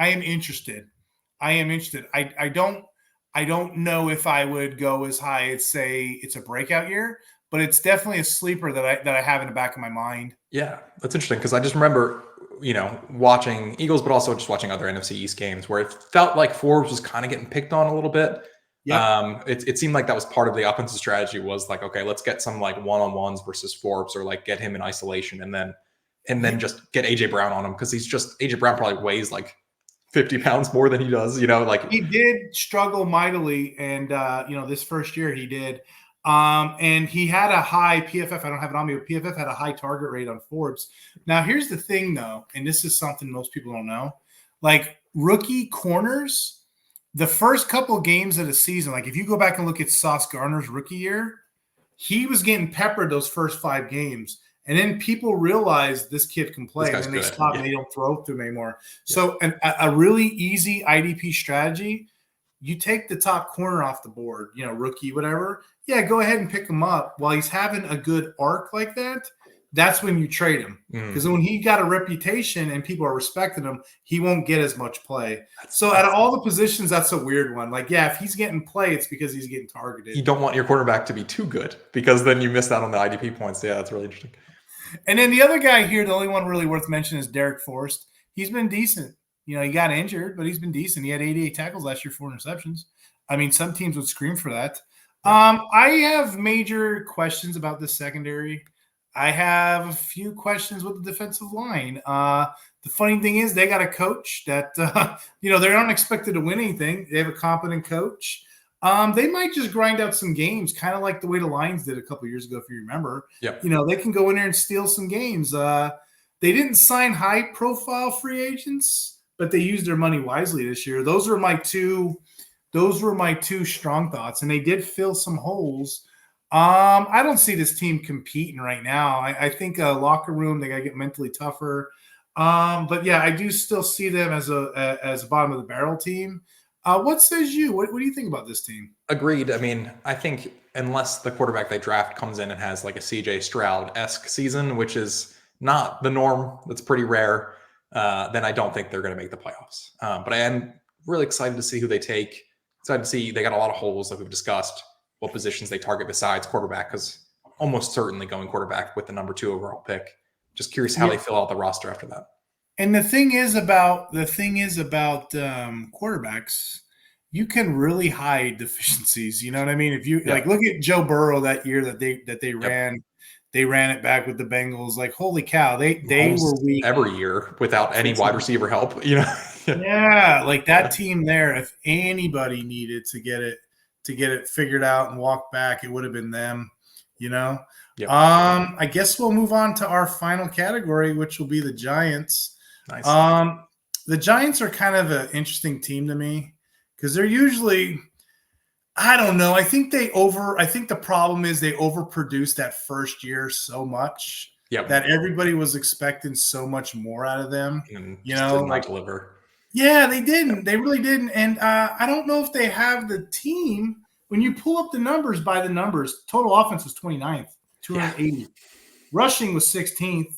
am interested. I don't know if I would go as high as say it's a breakout year, but it's definitely a sleeper that I have in the back of my mind. Yeah, that's interesting, because I just remember, watching Eagles, but also just watching other NFC East games where it felt like Forbes was kind of getting picked on a little bit. Yeah. It seemed like that was part of the offensive strategy, was like, okay, let's get some like one-on-ones versus Forbes, or like get him in isolation, and then just get AJ Brown on him, because AJ Brown probably weighs like 50 pounds more than he does, like he did struggle mightily. And, this first year he did. And he had a high PFF. I don't have it on me, but PFF had a high target rate on Forbes. Now, here's the thing though, and this is something most people don't know, like rookie corners, the first couple of games of the season, like if you go back and look at Sauce Gardner's rookie year, he was getting peppered those first 5 games. And then people realize this kid can play, and then they stop and they don't throw to him anymore. Yeah. So a really easy IDP strategy, you take the top corner off the board, rookie, whatever. Yeah, go ahead and pick him up while he's having a good arc like that. That's when you trade him, because when he got a reputation and people are respecting him, he won't get as much play. So out of all the positions, that's a weird one. Like, yeah, if he's getting play, it's because he's getting targeted. You don't want your quarterback to be too good, because then you miss out on the IDP points. Yeah, that's really interesting. And then the other guy here, the only one really worth mentioning is Derek Forrest. He's been decent. He got injured, but he's been decent. He had 88 tackles last year, 4 interceptions. I mean, some teams would scream for that. I have major questions about this secondary. I have a few questions with the defensive line. The funny thing is they got a coach that, they're not expected to win anything. They have a competent coach. They might just grind out some games, kind of like the way the Lions did a couple of years ago, if you remember. Yep. They can go in there and steal some games. They didn't sign high-profile free agents, but they used their money wisely this year. Those were my two strong thoughts, and they did fill some holes. I don't see this team competing right now. I think locker room, they got to get mentally tougher. But yeah, I do still see them as a bottom of the barrel team. What says you? What do you think about this team? Agreed. I mean, I think unless the quarterback they draft comes in and has like a CJ Stroud-esque season, which is not the norm, that's pretty rare, then I don't think they're going to make the playoffs. But I am really excited to see who they take. Excited to see they got a lot of holes like we've discussed, what positions they target besides quarterback, because almost certainly going quarterback with the number 2 overall pick. Just curious how they fill out the roster after that. And the thing is about quarterbacks, you can really hide deficiencies. You know what I mean? If you look at Joe Burrow that year that they ran, they ran it back with the Bengals. Like, holy cow, they were weak every year without any wide receiver help. Yeah, like that team there. If anybody needed to get it figured out and walk back, it would have been them. Yep. I guess we'll move on to our final category, which will be the Giants. Nice. The Giants are kind of an interesting team to me because they're usually, I don't know. I think the problem is they overproduced that first year so much that everybody was expecting so much more out of them. And did not deliver. Yeah, they didn't. They really didn't. And I don't know if they have the team. When you pull up the numbers by the numbers, total offense was 29th, 280. Yeah. Rushing was 16th,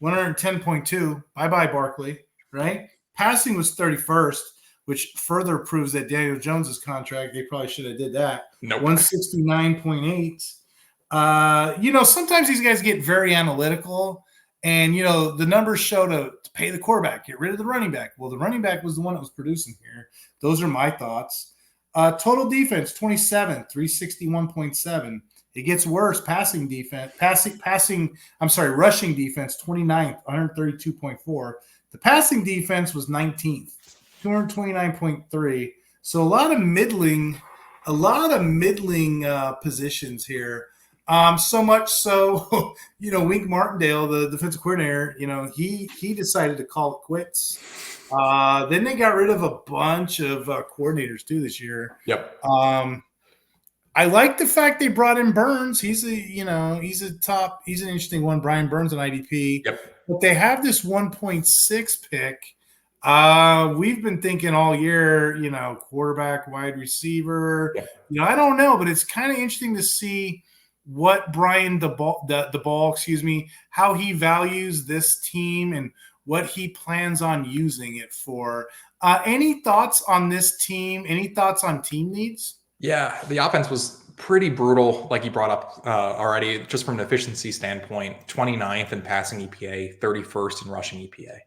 110.2. Bye-bye, Barkley, right? Passing was 31st, which further proves that Daniel Jones's contract, they probably should have did that. Nope. 169.8. Sometimes these guys get very analytical. And, the numbers show to pay the quarterback, get rid of the running back. Well, the running back was the one that was producing here. Those are my thoughts. Total defense, 27th, 361.7. It gets worse. Rushing defense, 29th, 132.4. The passing defense was 19th, 229.3. So a lot of middling positions here. So much so, Wink Martindale, the defensive coordinator, he decided to call it quits. Then they got rid of a bunch of coordinators too this year. Yep. I like the fact they brought in Burns. He's an interesting one. Brian Burns on IDP. Yep. But they have this 1.6 pick. We've been thinking all year, quarterback, wide receiver. Yep. I don't know, but it's kind of interesting to see what Brian the ball, how he values this team and what he plans on using it for. Any thoughts on this team? Any thoughts on team needs? Yeah, the offense was pretty brutal, like you brought up already, just from an efficiency standpoint. 29th in passing EPA, 31st in rushing EPA.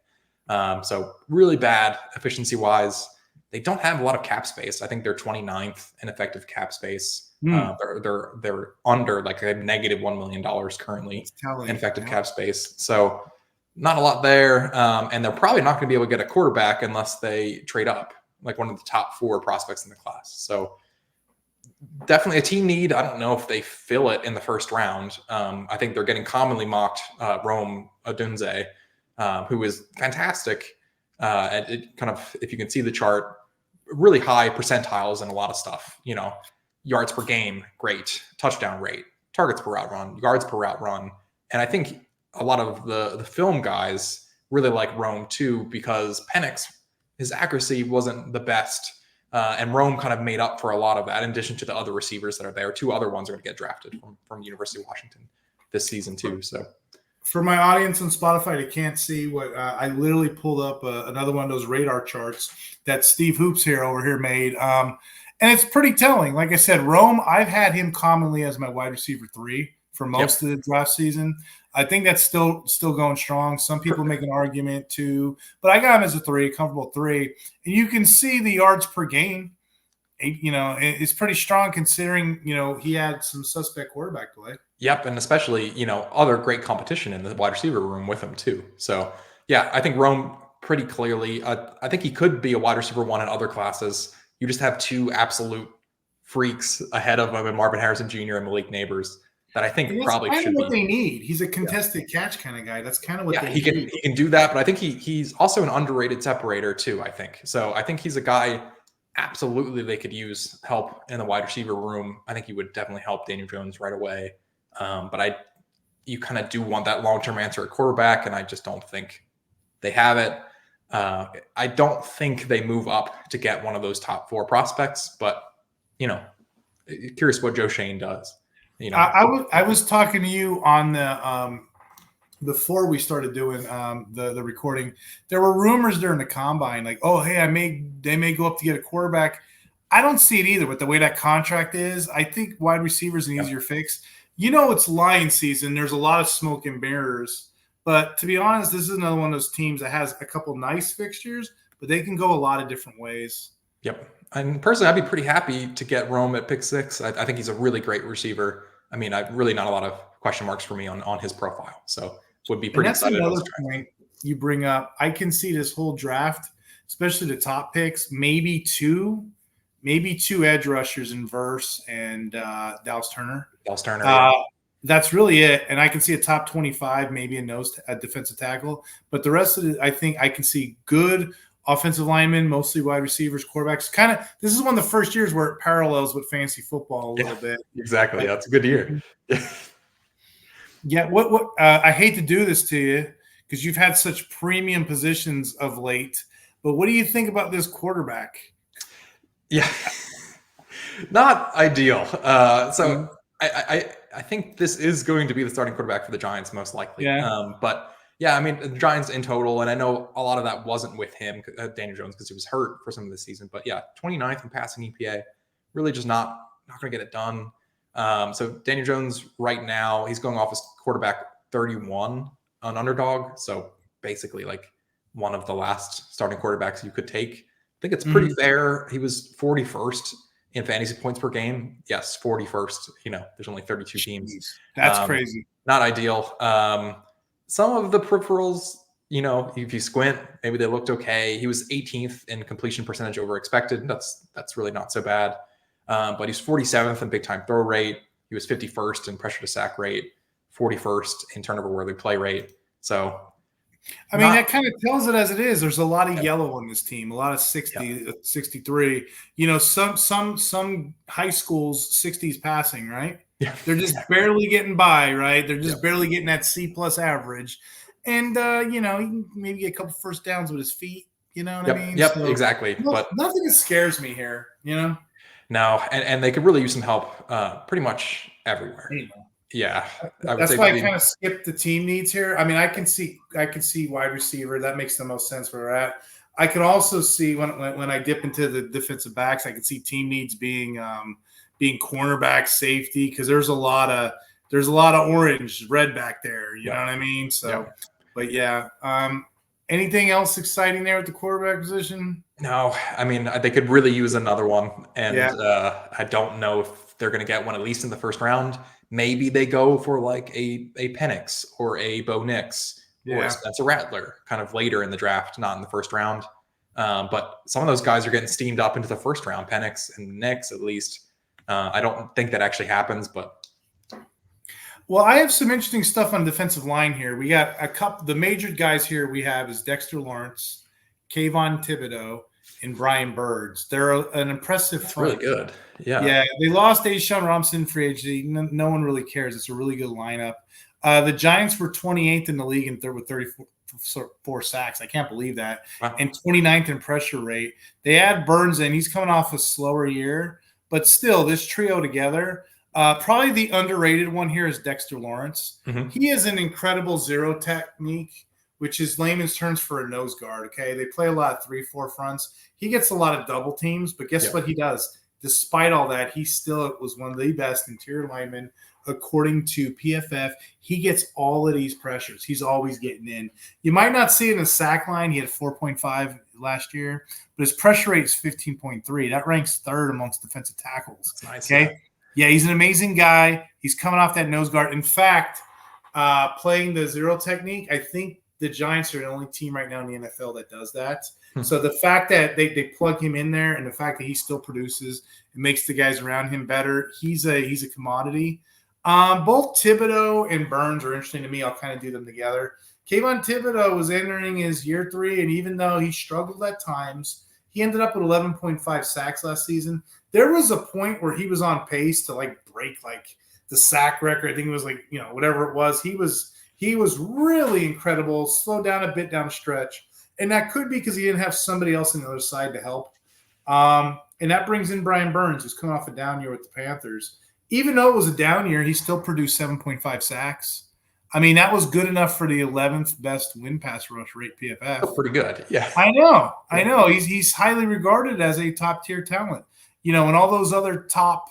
So really bad efficiency-wise. They don't have a lot of cap space. I think they're 29th in effective cap space. They're under like a negative $1 million currently in effective cap space. So not a lot there. And they're probably not going to be able to get a quarterback unless they trade up, like one of the top 4 prospects in the class. So definitely a team need. I don't know if they fill it in the first round. I think they're getting commonly mocked Rome Odunze, who is fantastic. And it kind of, if you can see the chart, really high percentiles in a lot of stuff. Yards per game, great. Touchdown rate, targets per route run, yards per route run. And I think a lot of the film guys really like Rome too, because Penix, his accuracy wasn't the best, And Rome kind of made up for a lot of that in addition to the other receivers that are there. 2 other ones are going to get drafted from University of Washington this season too. So for my audience on Spotify, they can't see what I literally pulled up another one of those radar charts that Steve Hoops over here made. And it's pretty telling. Like I said, Rome, I've had him commonly as my wide receiver 3 for most of the draft season. I think that's still going strong. Some people make an argument too, but I got him as a 3, comfortable 3. And you can see the yards per game. It's pretty strong considering, he had some suspect quarterback play. Yep, and especially, other great competition in the wide receiver room with him too. So, yeah, I think Rome pretty clearly, I think he could be a wide receiver 1 in other classes. You just have 2 absolute freaks ahead of him in Marvin Harrison Jr. and Malik Neighbors that I think probably should be. What they need. He's a contested catch kind of guy. That's kind of what they need. He can do that, but I think he's also an underrated separator too, I think. So I think he's a guy absolutely they could use help in the wide receiver room. I think he would definitely help Daniel Jones right away. But you kind of do want that long-term answer at quarterback, and I just don't think they have it. I don't think they move up to get one of those top 4 prospects, but curious what Joe Shane does. I was talking to you on the before we started doing the recording. There were rumors during the combine, like, oh, hey, they may go up to get a quarterback. I don't see it either with the way that contract is. I think wide receiver is an easier fix. It's Lion season. There's a lot of smoke and mirrors. But to be honest, this is another one of those teams that has a couple nice fixtures, but they can go a lot of different ways. Yep. And personally, I'd be pretty happy to get Rome at pick 6. I think he's a really great receiver. I mean, really not a lot of question marks for me on his profile. So would be pretty excited. That's another point you bring up. I can see this whole draft, especially the top picks, maybe two edge rushers in Verse and Dallas Turner. That's really it. And I can see a top 25, maybe a defensive tackle. But the rest of it, I think I can see good offensive linemen, mostly wide receivers, quarterbacks. This is one of the first years where it parallels with fantasy football a little bit. Exactly. That's a good year. Yeah. What I hate to do this to you because you've had such premium positions of late, but what do you think about this quarterback? Yeah, not ideal. So I think this is going to be the starting quarterback for the Giants, most likely. Yeah. But yeah, I mean, the Giants in total, and I know a lot of that wasn't with him, Daniel Jones, because he was hurt for some of the season. But yeah, 29th in passing EPA, really just not going to get it done. So Daniel Jones right now, he's going off as quarterback 31 on Underdog. So basically like one of the last starting quarterbacks you could take. I think it's pretty fair. He was 41st in fantasy points per game. Yes, 41st. There's only 32 teams. That's crazy. Not ideal. Some of the peripherals, if you squint, maybe they looked okay. He was 18th in completion percentage over expected. That's really not so bad. But he's 47th in big time throw rate. He was 51st in pressure to sack rate, 41st in turnover worthy play rate. So, that kind of tells it as it is. There's a lot of yellow on this team, a lot of 60, 63. Some high schools 60s passing, right? Yeah. They're just barely getting by, right? They're just barely getting that C+ average. And, he can maybe get a couple first downs with his feet. You know what I mean? Yep, so, exactly. But nothing scares me here, No, and they could really use some help pretty much everywhere. Yeah. That's why I kind of skipped the team needs here. I mean, I can see wide receiver. That makes the most sense where we're at. I could also see when I dip into the defensive backs, I could see team needs being cornerback, safety, because there's a lot of orange, red back there. You know what I mean? So, but yeah. Anything else exciting there at the quarterback position? No, I mean, they could really use another one. And I don't know if they're going to get one, at least in the first round. Maybe they go for like a Penix or a Bo Nix or a Spencer Rattler kind of later in the draft, not in the first round. But some of those guys are getting steamed up into the first round, Penix and Nix at least. I don't think that actually happens, but. Well, I have some interesting stuff on defensive line here. We got a couple. The major guys here we have is Dexter Lawrence, Kayvon Thibodeau, and Brian Birds. They're an impressive front. Really good. Yeah. Yeah. They lost Deshaun Robinson free agency. No one really cares. It's a really good lineup. The Giants were 28th in the league with 4 sacks. I can't believe that. Wow. And 29th in pressure rate. They add Burns in. He's coming off a slower year, but still, this trio together. Probably the underrated one here is Dexter Lawrence. Mm-hmm. He has an incredible zero technique, which is layman's terms for a nose guard. Okay, they play a lot of 3-4 fronts. He gets a lot of double teams, but guess what he does? Despite all that, he still was one of the best interior linemen according to PFF. He gets all of these pressures. He's always getting in. You might not see it in the sack line. He had 4.5 last year, but his pressure rate is 15.3. That ranks third amongst defensive tackles. That's nice. Okay. Yeah, he's an amazing guy. He's coming off that nose guard. In fact, playing the zero technique, I think the Giants are the only team right now in the NFL that does that. So the fact that they plug him in there and the fact that he still produces, it makes the guys around him better. He's a commodity. Both Thibodeau and Burns are interesting to me. I'll kind of do them together. Kayvon Thibodeau was entering his year 3, and even though he struggled at times, he ended up with 11.5 sacks last season. There was a point where he was on pace to break the sack record. I think it was whatever it was. He was really incredible. Slowed down a bit down the stretch, and that could be because he didn't have somebody else on the other side to help. And that brings in Brian Burns, who's coming off a down year with the Panthers. Even though it was a down year, he still produced 7.5 sacks. I mean, that was good enough for the 11th best win-pass rush rate PFF. That's pretty good. Yeah. I know. He's highly regarded as a top-tier talent. When all those other top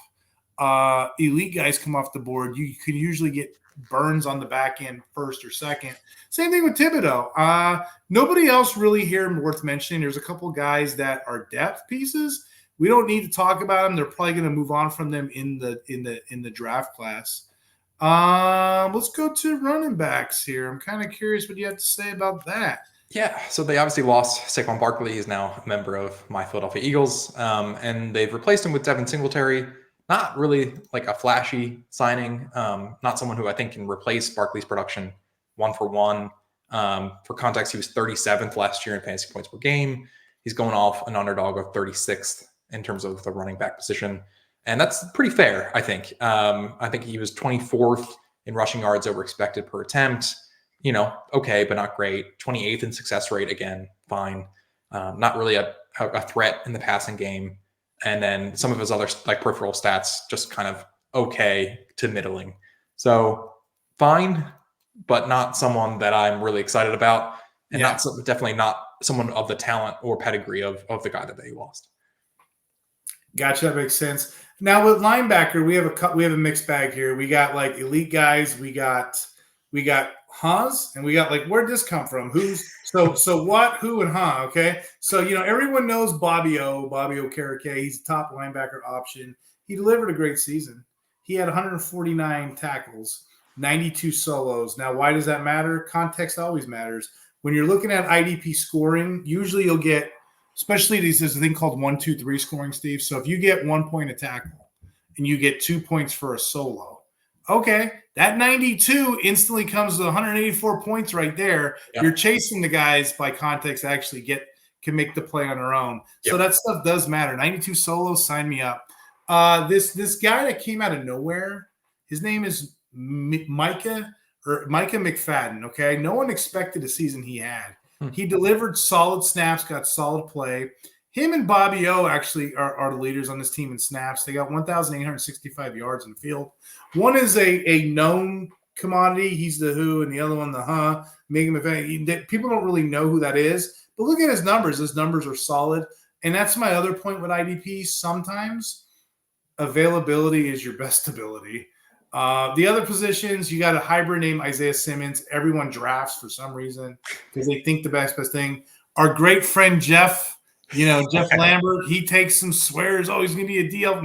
elite guys come off the board, you could usually get Burns on the back end first or second. Same thing with Thibodeau. Nobody else really here worth mentioning. There's a couple guys that are depth pieces. We don't need to talk about them. They're probably going to move on from them in the draft class. Let's go to running backs here. I'm kind of curious what you have to say about that. Yeah, so they obviously lost Saquon Barkley. He's now a member of my Philadelphia Eagles, and they've replaced him with Devin Singletary. Not really like a flashy signing, not someone who I think can replace Barkley's production 1-for-1. For context, he was 37th last year in fantasy points per game. He's going off an underdog of 36th in terms of the running back position. And that's pretty fair, I think. I think he was 24th in rushing yards over expected per attempt. Okay, but not great. 28th in success rate, again, fine. Not really a threat in the passing game. And then some of his other peripheral stats just kind of okay to middling. So fine, but not someone that I'm really excited about. And definitely not someone of the talent or pedigree of the guy that they lost. Gotcha, that makes sense. Now with linebacker, we have a mixed bag here. We got elite guys. We got Haas, and we got where'd this come from? Who's so what, who, and huh? Okay, so everyone knows Bobby Okereke. He's a top linebacker option. He delivered a great season. He had 149 tackles, 92 solos. Now, why does that matter? Context always matters. When you're looking at IDP scoring, usually you'll get, especially there's a thing called 1-2-3 scoring, Steve. So if you get 1 point a tackle and you get 2 points for a solo, okay, that 92 instantly comes to 184 points right there. Yep. You're chasing the guys by context that actually can make the play on their own. Yep. So that stuff does matter. 92 solos, sign me up. This guy that came out of nowhere, his name is Micah McFadden, okay? No one expected the season he had. He delivered solid snaps, got solid play. Him and Bobby O actually are the leaders on this team in snaps. They got 1,865 yards in the field. One is a known commodity. He's the who, and the other one the huh. People don't really know who that is. But look at his numbers. His numbers are solid. And that's my other point with IDP. Sometimes availability is your best ability. The other positions, you got a hybrid named Isaiah Simmons. Everyone drafts for some reason because they think the best thing. Our great friend Jeff Lambert, he takes some swears. Oh, he's going to be a DL.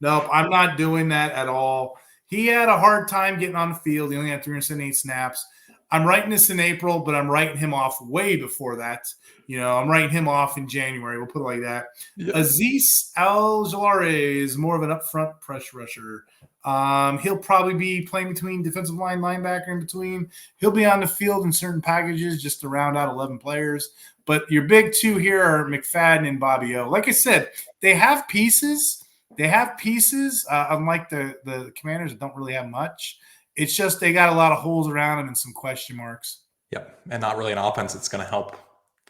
Nope, I'm not doing that at all. He had a hard time getting on the field. He only had 378 snaps. I'm writing this in April, but I'm writing him off way before that. I'm writing him off in January. We'll put it like that. Yep. Azeez Al-Jalare is more of an upfront pressure rusher. He'll probably be playing between defensive line, linebacker in between. He'll be on the field in certain packages just to round out 11 players. But your big two here are McFadden and Bobby O. Like I said, they have pieces. Unlike the Commanders that don't really have much. It's just they got a lot of holes around them and some question marks. Yep. And not really an offense that's going to help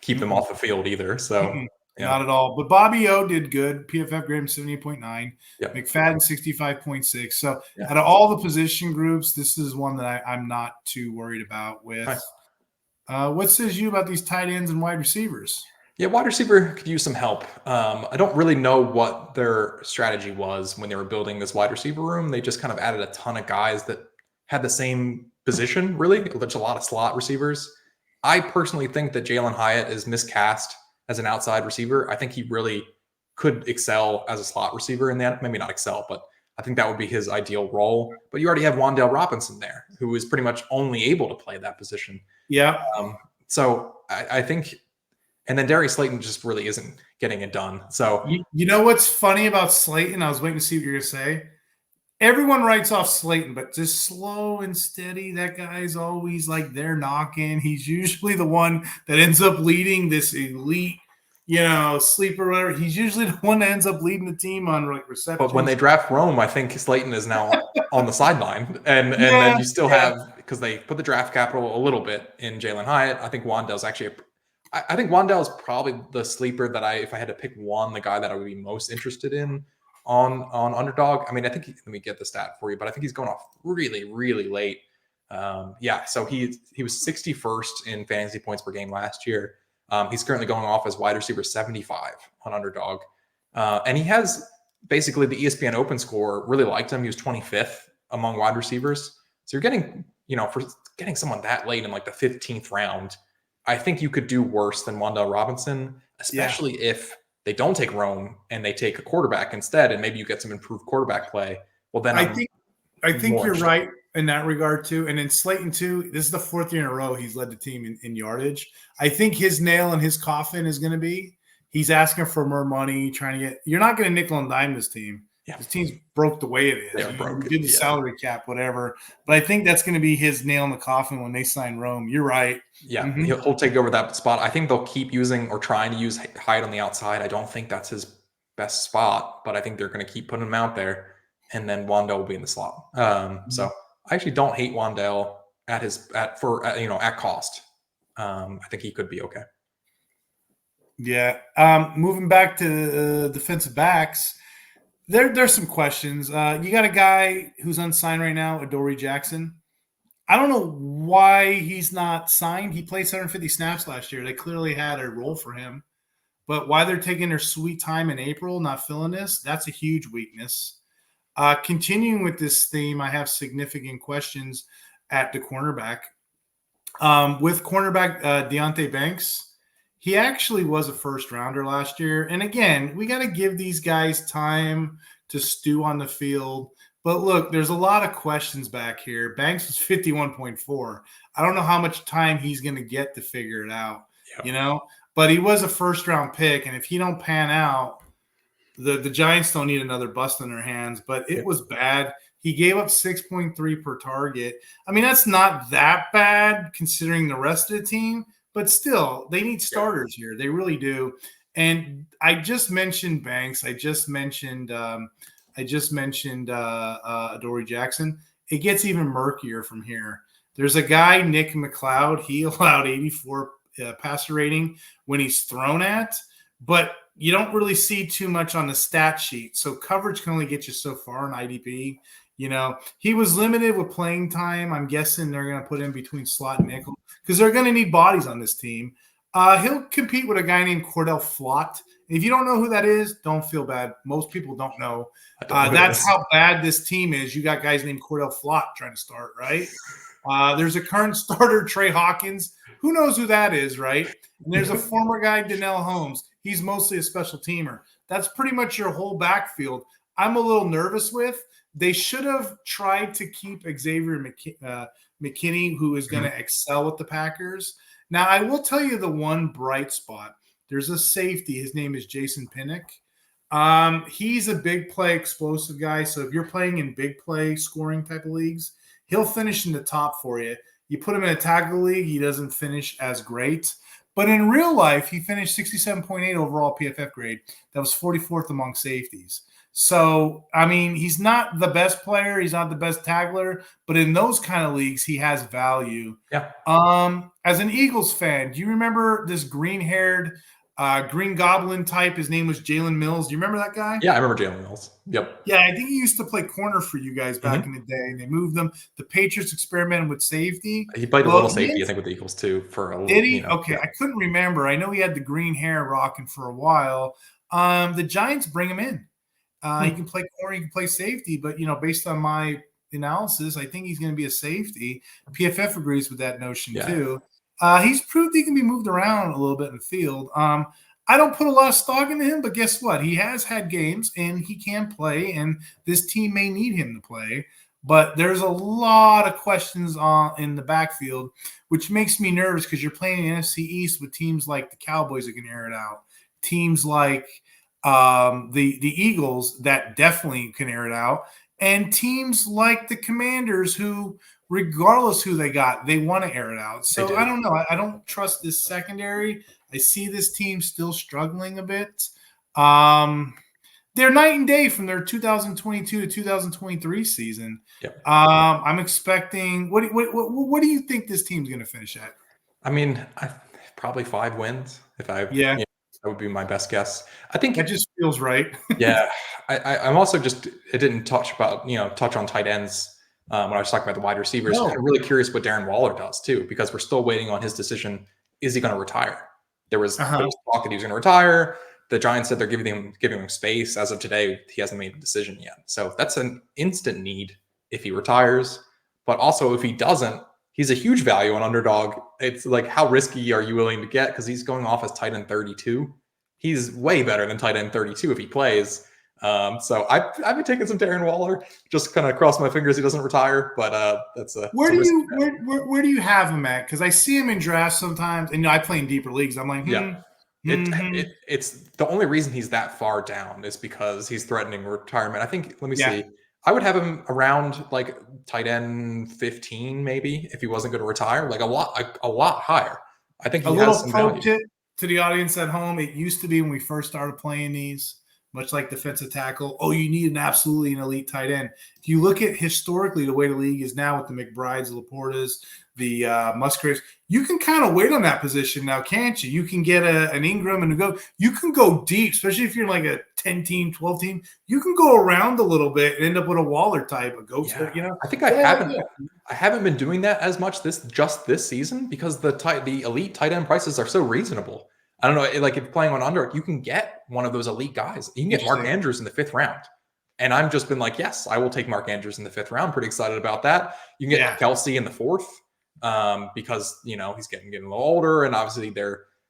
keep them off the field either. So, yeah. Not at all. But Bobby O did good. PFF grade him 78.9. Yep. McFadden 65.6. So Yeah. out of all the position groups, this is one that I'm not too worried about with. Nice. What says you about these tight ends and wide receivers? Yeah, wide receiver could use some help. I don't really know what their strategy was when they were building this wide receiver room. They just kind of added a ton of guys that had the same position, really. There's a lot of slot receivers. I personally think that Jalen Hyatt is miscast as an outside receiver. I think he really could excel as a slot receiver in that. Maybe not excel, but I think that would be his ideal role. But you already have Wan'Dale Robinson there, who is pretty much only able to play that position. Yeah. So I think, and then Darius Slayton just really isn't getting it done. So you know what's funny about Slayton? I was waiting to see what you're going to say. Everyone writes off Slayton, but just slow and steady. That guy's always like they're knocking. He's usually the one that ends up leading this elite, sleeper. Whatever. He's usually the one that ends up leading the team on like receptions. But when they draft Rome, I think Slayton is now on the sideline, and then you still have, because they put the draft capital a little bit in Jalen Hyatt. I think Wan'Dale's actually I think Wan'Dale is probably the sleeper that if I had to pick one, the guy that I would be most interested in on Underdog. I mean, I think let me get the stat for you, but I think he's going off really, really late. So he was 61st in fantasy points per game last year. He's currently going off as wide receiver 75 on Underdog. And he has basically the ESPN Open score really liked him. He was 25th among wide receivers. So you're getting, for getting someone that late in like the 15th round, I think you could do worse than Wan'Dale Robinson, especially if they don't take Rome and they take a quarterback instead, and maybe you get some improved quarterback play. Well, then I think you're right in that regard too. And in Slayton too, this is the 4th year in a row he's led the team in yardage. I think his nail in his coffin is going to be he's asking for more money, trying to get. You're not going to nickel and dime this team. Yeah. This team's broke the way it is. You did the salary cap, whatever. But I think that's going to be his nail in the coffin when they sign Rome. You're right. Yeah, he'll take over that spot. I think they'll keep using or trying to use Hyde on the outside. I don't think that's his best spot, but I think they're going to keep putting him out there, and then Wan'Dale will be in the slot. So I actually don't hate Wan'Dale at cost. I think he could be okay. Yeah. Moving back to defensive backs. There's some questions. You got a guy who's unsigned right now, Adoree Jackson. I don't know why he's not signed. He played 750 snaps last year. They clearly had a role for him. But why they're taking their sweet time in April, not filling this, that's a huge weakness. Continuing with this theme, I have significant questions at the cornerback. With cornerback Deonte Banks, he actually was a first-rounder last year. And again, we got to give these guys time to stew on the field. But look, there's a lot of questions back here. Banks was 51.4. I don't know how much time he's going to get to figure it out, But he was a first-round pick, and if he don't pan out, the Giants don't need another bust in their hands. But it was bad. He gave up 6.3 per target. I mean, that's not that bad considering the rest of the team. But still, they need starters here. They really do. And I just mentioned Banks. I just mentioned Adoree Jackson. It gets even murkier from here. There's a guy, Nick McLeod. He allowed 84 passer rating when he's thrown at, but you don't really see too much on the stat sheet. So coverage can only get you so far in IDP. He was limited with playing time. I'm guessing they're going to put him between slot and nickel because they're going to need bodies on this team. He'll compete with a guy named Cordell Flott. If you don't know who that is, don't feel bad. Most people don't know. That's how bad this team is. You got guys named Cordell Flott trying to start, right? There's a current starter, Trey Hawkins. Who knows who that is, right? And there's a former guy, Donnell Holmes. He's mostly a special teamer. That's pretty much your whole backfield. I'm a little nervous with. They should have tried to keep Xavier McKinney, who is going to excel with the Packers. Now, I will tell you the one bright spot. There's a safety. His name is Jason Pinnock. He's a big play, explosive guy. So if you're playing in big play scoring type of leagues, he'll finish in the top for you. You put him in a tackle league, he doesn't finish as great. But in real life, he finished 67.8 overall PFF grade. That was 44th among safeties. So, I mean, he's not the best player. He's not the best tackler, but in those kind of leagues, he has value. Yeah. As an Eagles fan, do you remember this green-haired, Green Goblin type? His name was Jalen Mills. Do you remember that guy? Yeah, I remember Jalen Mills. Yep. Yeah, I think he used to play corner for you guys back in the day, and they moved him. The Patriots experimented with safety. He played a little safety, I think, with the Eagles too for a little. Did he? Okay, I couldn't remember. I know he had the green hair rocking for a while. The Giants bring him in. He can play corner, he can play safety, but based on my analysis, I think he's going to be a safety. PFF agrees with that notion too. He's proved he can be moved around a little bit in the field. I don't put a lot of stock into him, but guess what? He has had games and he can play, and this team may need him to play. But there's a lot of questions in the backfield, which makes me nervous because you're playing the NFC East with teams like the Cowboys that can air it out, teams like the Eagles that definitely can air it out, and teams like the Commanders who, regardless who they got, they want to air it out. So I don't know. I don't trust this secondary. I see this team still struggling a bit. They're night and day from their 2022 to 2023 season. Yep. I'm expecting. What do you think this team's going to finish at? I mean, probably 5 wins. That would be my best guess. I think that just feels right. Yeah, I'm also it didn't touch on tight ends when I was talking about the wide receivers. No. I'm really curious what Darren Waller does too, because we're still waiting on his decision. Is he going to retire? There was talk that he was going to retire. The Giants said they're giving him space. As of today, he hasn't made a decision yet. So that's an instant need if he retires. But also, if he doesn't, he's a huge value on underdog. It's like, how risky are you willing to get? Because he's going off as tight end 32. He's way better than tight end 32 if he plays. So I've been taking some Darren Waller. Just kind of cross my fingers he doesn't retire. But that's a where do you have him at? Because I see him in drafts sometimes, and I play in deeper leagues. I'm like, It's the only reason he's that far down is because he's threatening retirement. I think. Let me see. I would have him around like tight end 15, maybe, if he wasn't going to retire. Like a lot higher. I think he has some value. Tip to the audience at home. It used to be when we first started playing these, much like defensive tackle. Oh, you need an elite tight end. If you look at historically the way the league is now with the McBrides, the Laportas, the Musgraves, you can kind of wait on that position now, can't you? You can get an Ingram and you can go deep, especially if you're like a 10-team, 12-team. You can go around a little bit and end up with a Waller type, a ghost. I think I haven't been doing that as much this season because the elite tight end prices are so reasonable. I don't know, like if you're playing on under, you can get one of those elite guys. You can get Mark Andrews in the 5th round. And I've just been like, yes, I will take Mark Andrews in the 5th round. Pretty excited about that. You can get Kelsey in the 4th because, he's getting a little older. And obviously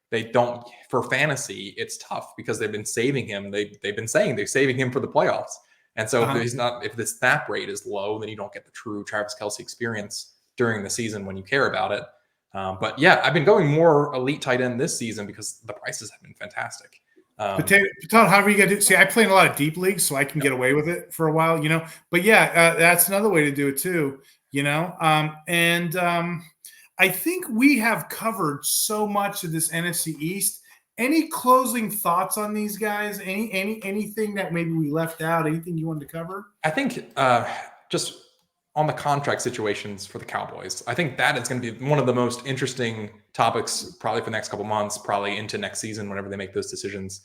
they don't, for fantasy, it's tough because they've been saving him. They've been saying they're saving him for the playoffs. And so if the snap rate is low, then you don't get the true Travis Kelsey experience during the season when you care about it. But yeah, I've been going more elite tight end this season because the prices have been fantastic. However you got to do. See, I play in a lot of deep leagues, so I can get away with it for a while, But yeah, that's another way to do it too, I think we have covered so much of this NFC East. Any closing thoughts on these guys? Anything that maybe we left out? Anything you wanted to cover? I think just on the contract situations for the Cowboys, I think that is going to be one of the most interesting topics probably for the next couple months, probably into next season, whenever they make those decisions.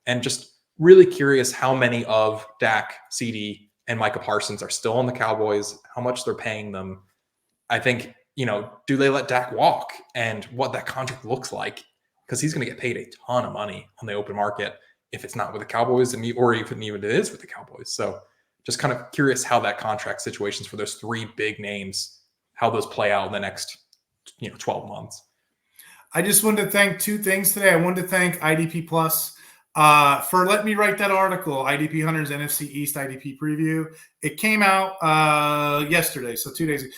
And just really curious how many of Dak, CD, and Micah Parsons are still on the Cowboys, how much they're paying them. I think, do they let Dak walk and what that contract looks like? Because he's going to get paid a ton of money on the open market if it's not with the Cowboys or even it is with the Cowboys. So just kind of curious how that contract situations for those 3 big names, how those play out in the next, 12 months. I just wanted to thank 2 things today. I wanted to thank IDP Plus for letting me write that article, IDP Hunter's NFC East IDP preview. It came out yesterday, so 2 days ago.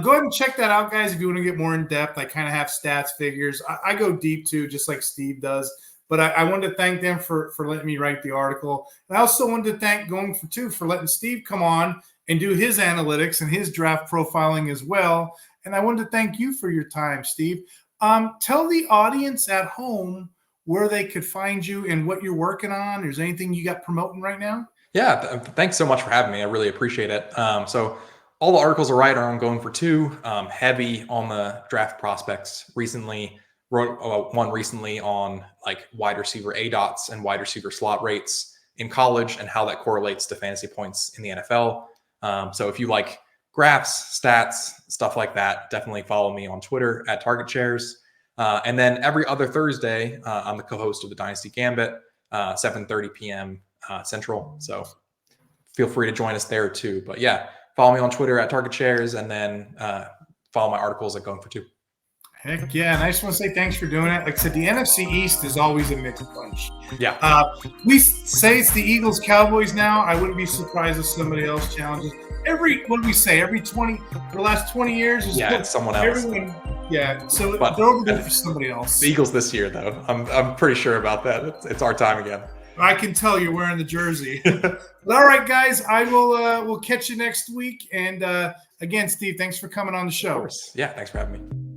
Go ahead and check that out, guys, if you want to get more in depth. I kind of have stats, figures. I go deep too, just like Steve does. But I wanted to thank them for letting me write the article. And I also wanted to thank Going for Two for letting Steve come on and do his analytics and his draft profiling as well. And I wanted to thank you for your time, Steve. Tell the audience at home where they could find you and what you're working on. Is there anything you got promoting right now? Yeah, thanks so much for having me. I really appreciate it. So all the articles are right on going for two. Heavy on the draft prospects recently. Wrote one recently on like wide receiver ADOTs and wide receiver slot rates in college and how that correlates to fantasy points in the NFL. So if you like graphs, stats, stuff like that, definitely follow me on Twitter at Target Shares. And then every other Thursday, I'm the co-host of the Dynasty Gambit, 7:30 p.m. Central. So feel free to join us there too. But yeah, follow me on Twitter at Target Shares, and then follow my articles at Going for Two. Heck yeah. And I just want to say thanks for doing it. Like I said, the NFC East is always a mixed bunch. Yeah. We say it's the Eagles Cowboys now. I wouldn't be surprised if somebody else challenges. Every the last 20 years is it's someone else. So they're over for somebody else. The Eagles this year, though. I'm pretty sure about that. It's our time again. I can tell you're wearing the jersey. All right, guys. I will we'll catch you next week. And again, Steve, thanks for coming on the show. Of course. Yeah, thanks for having me.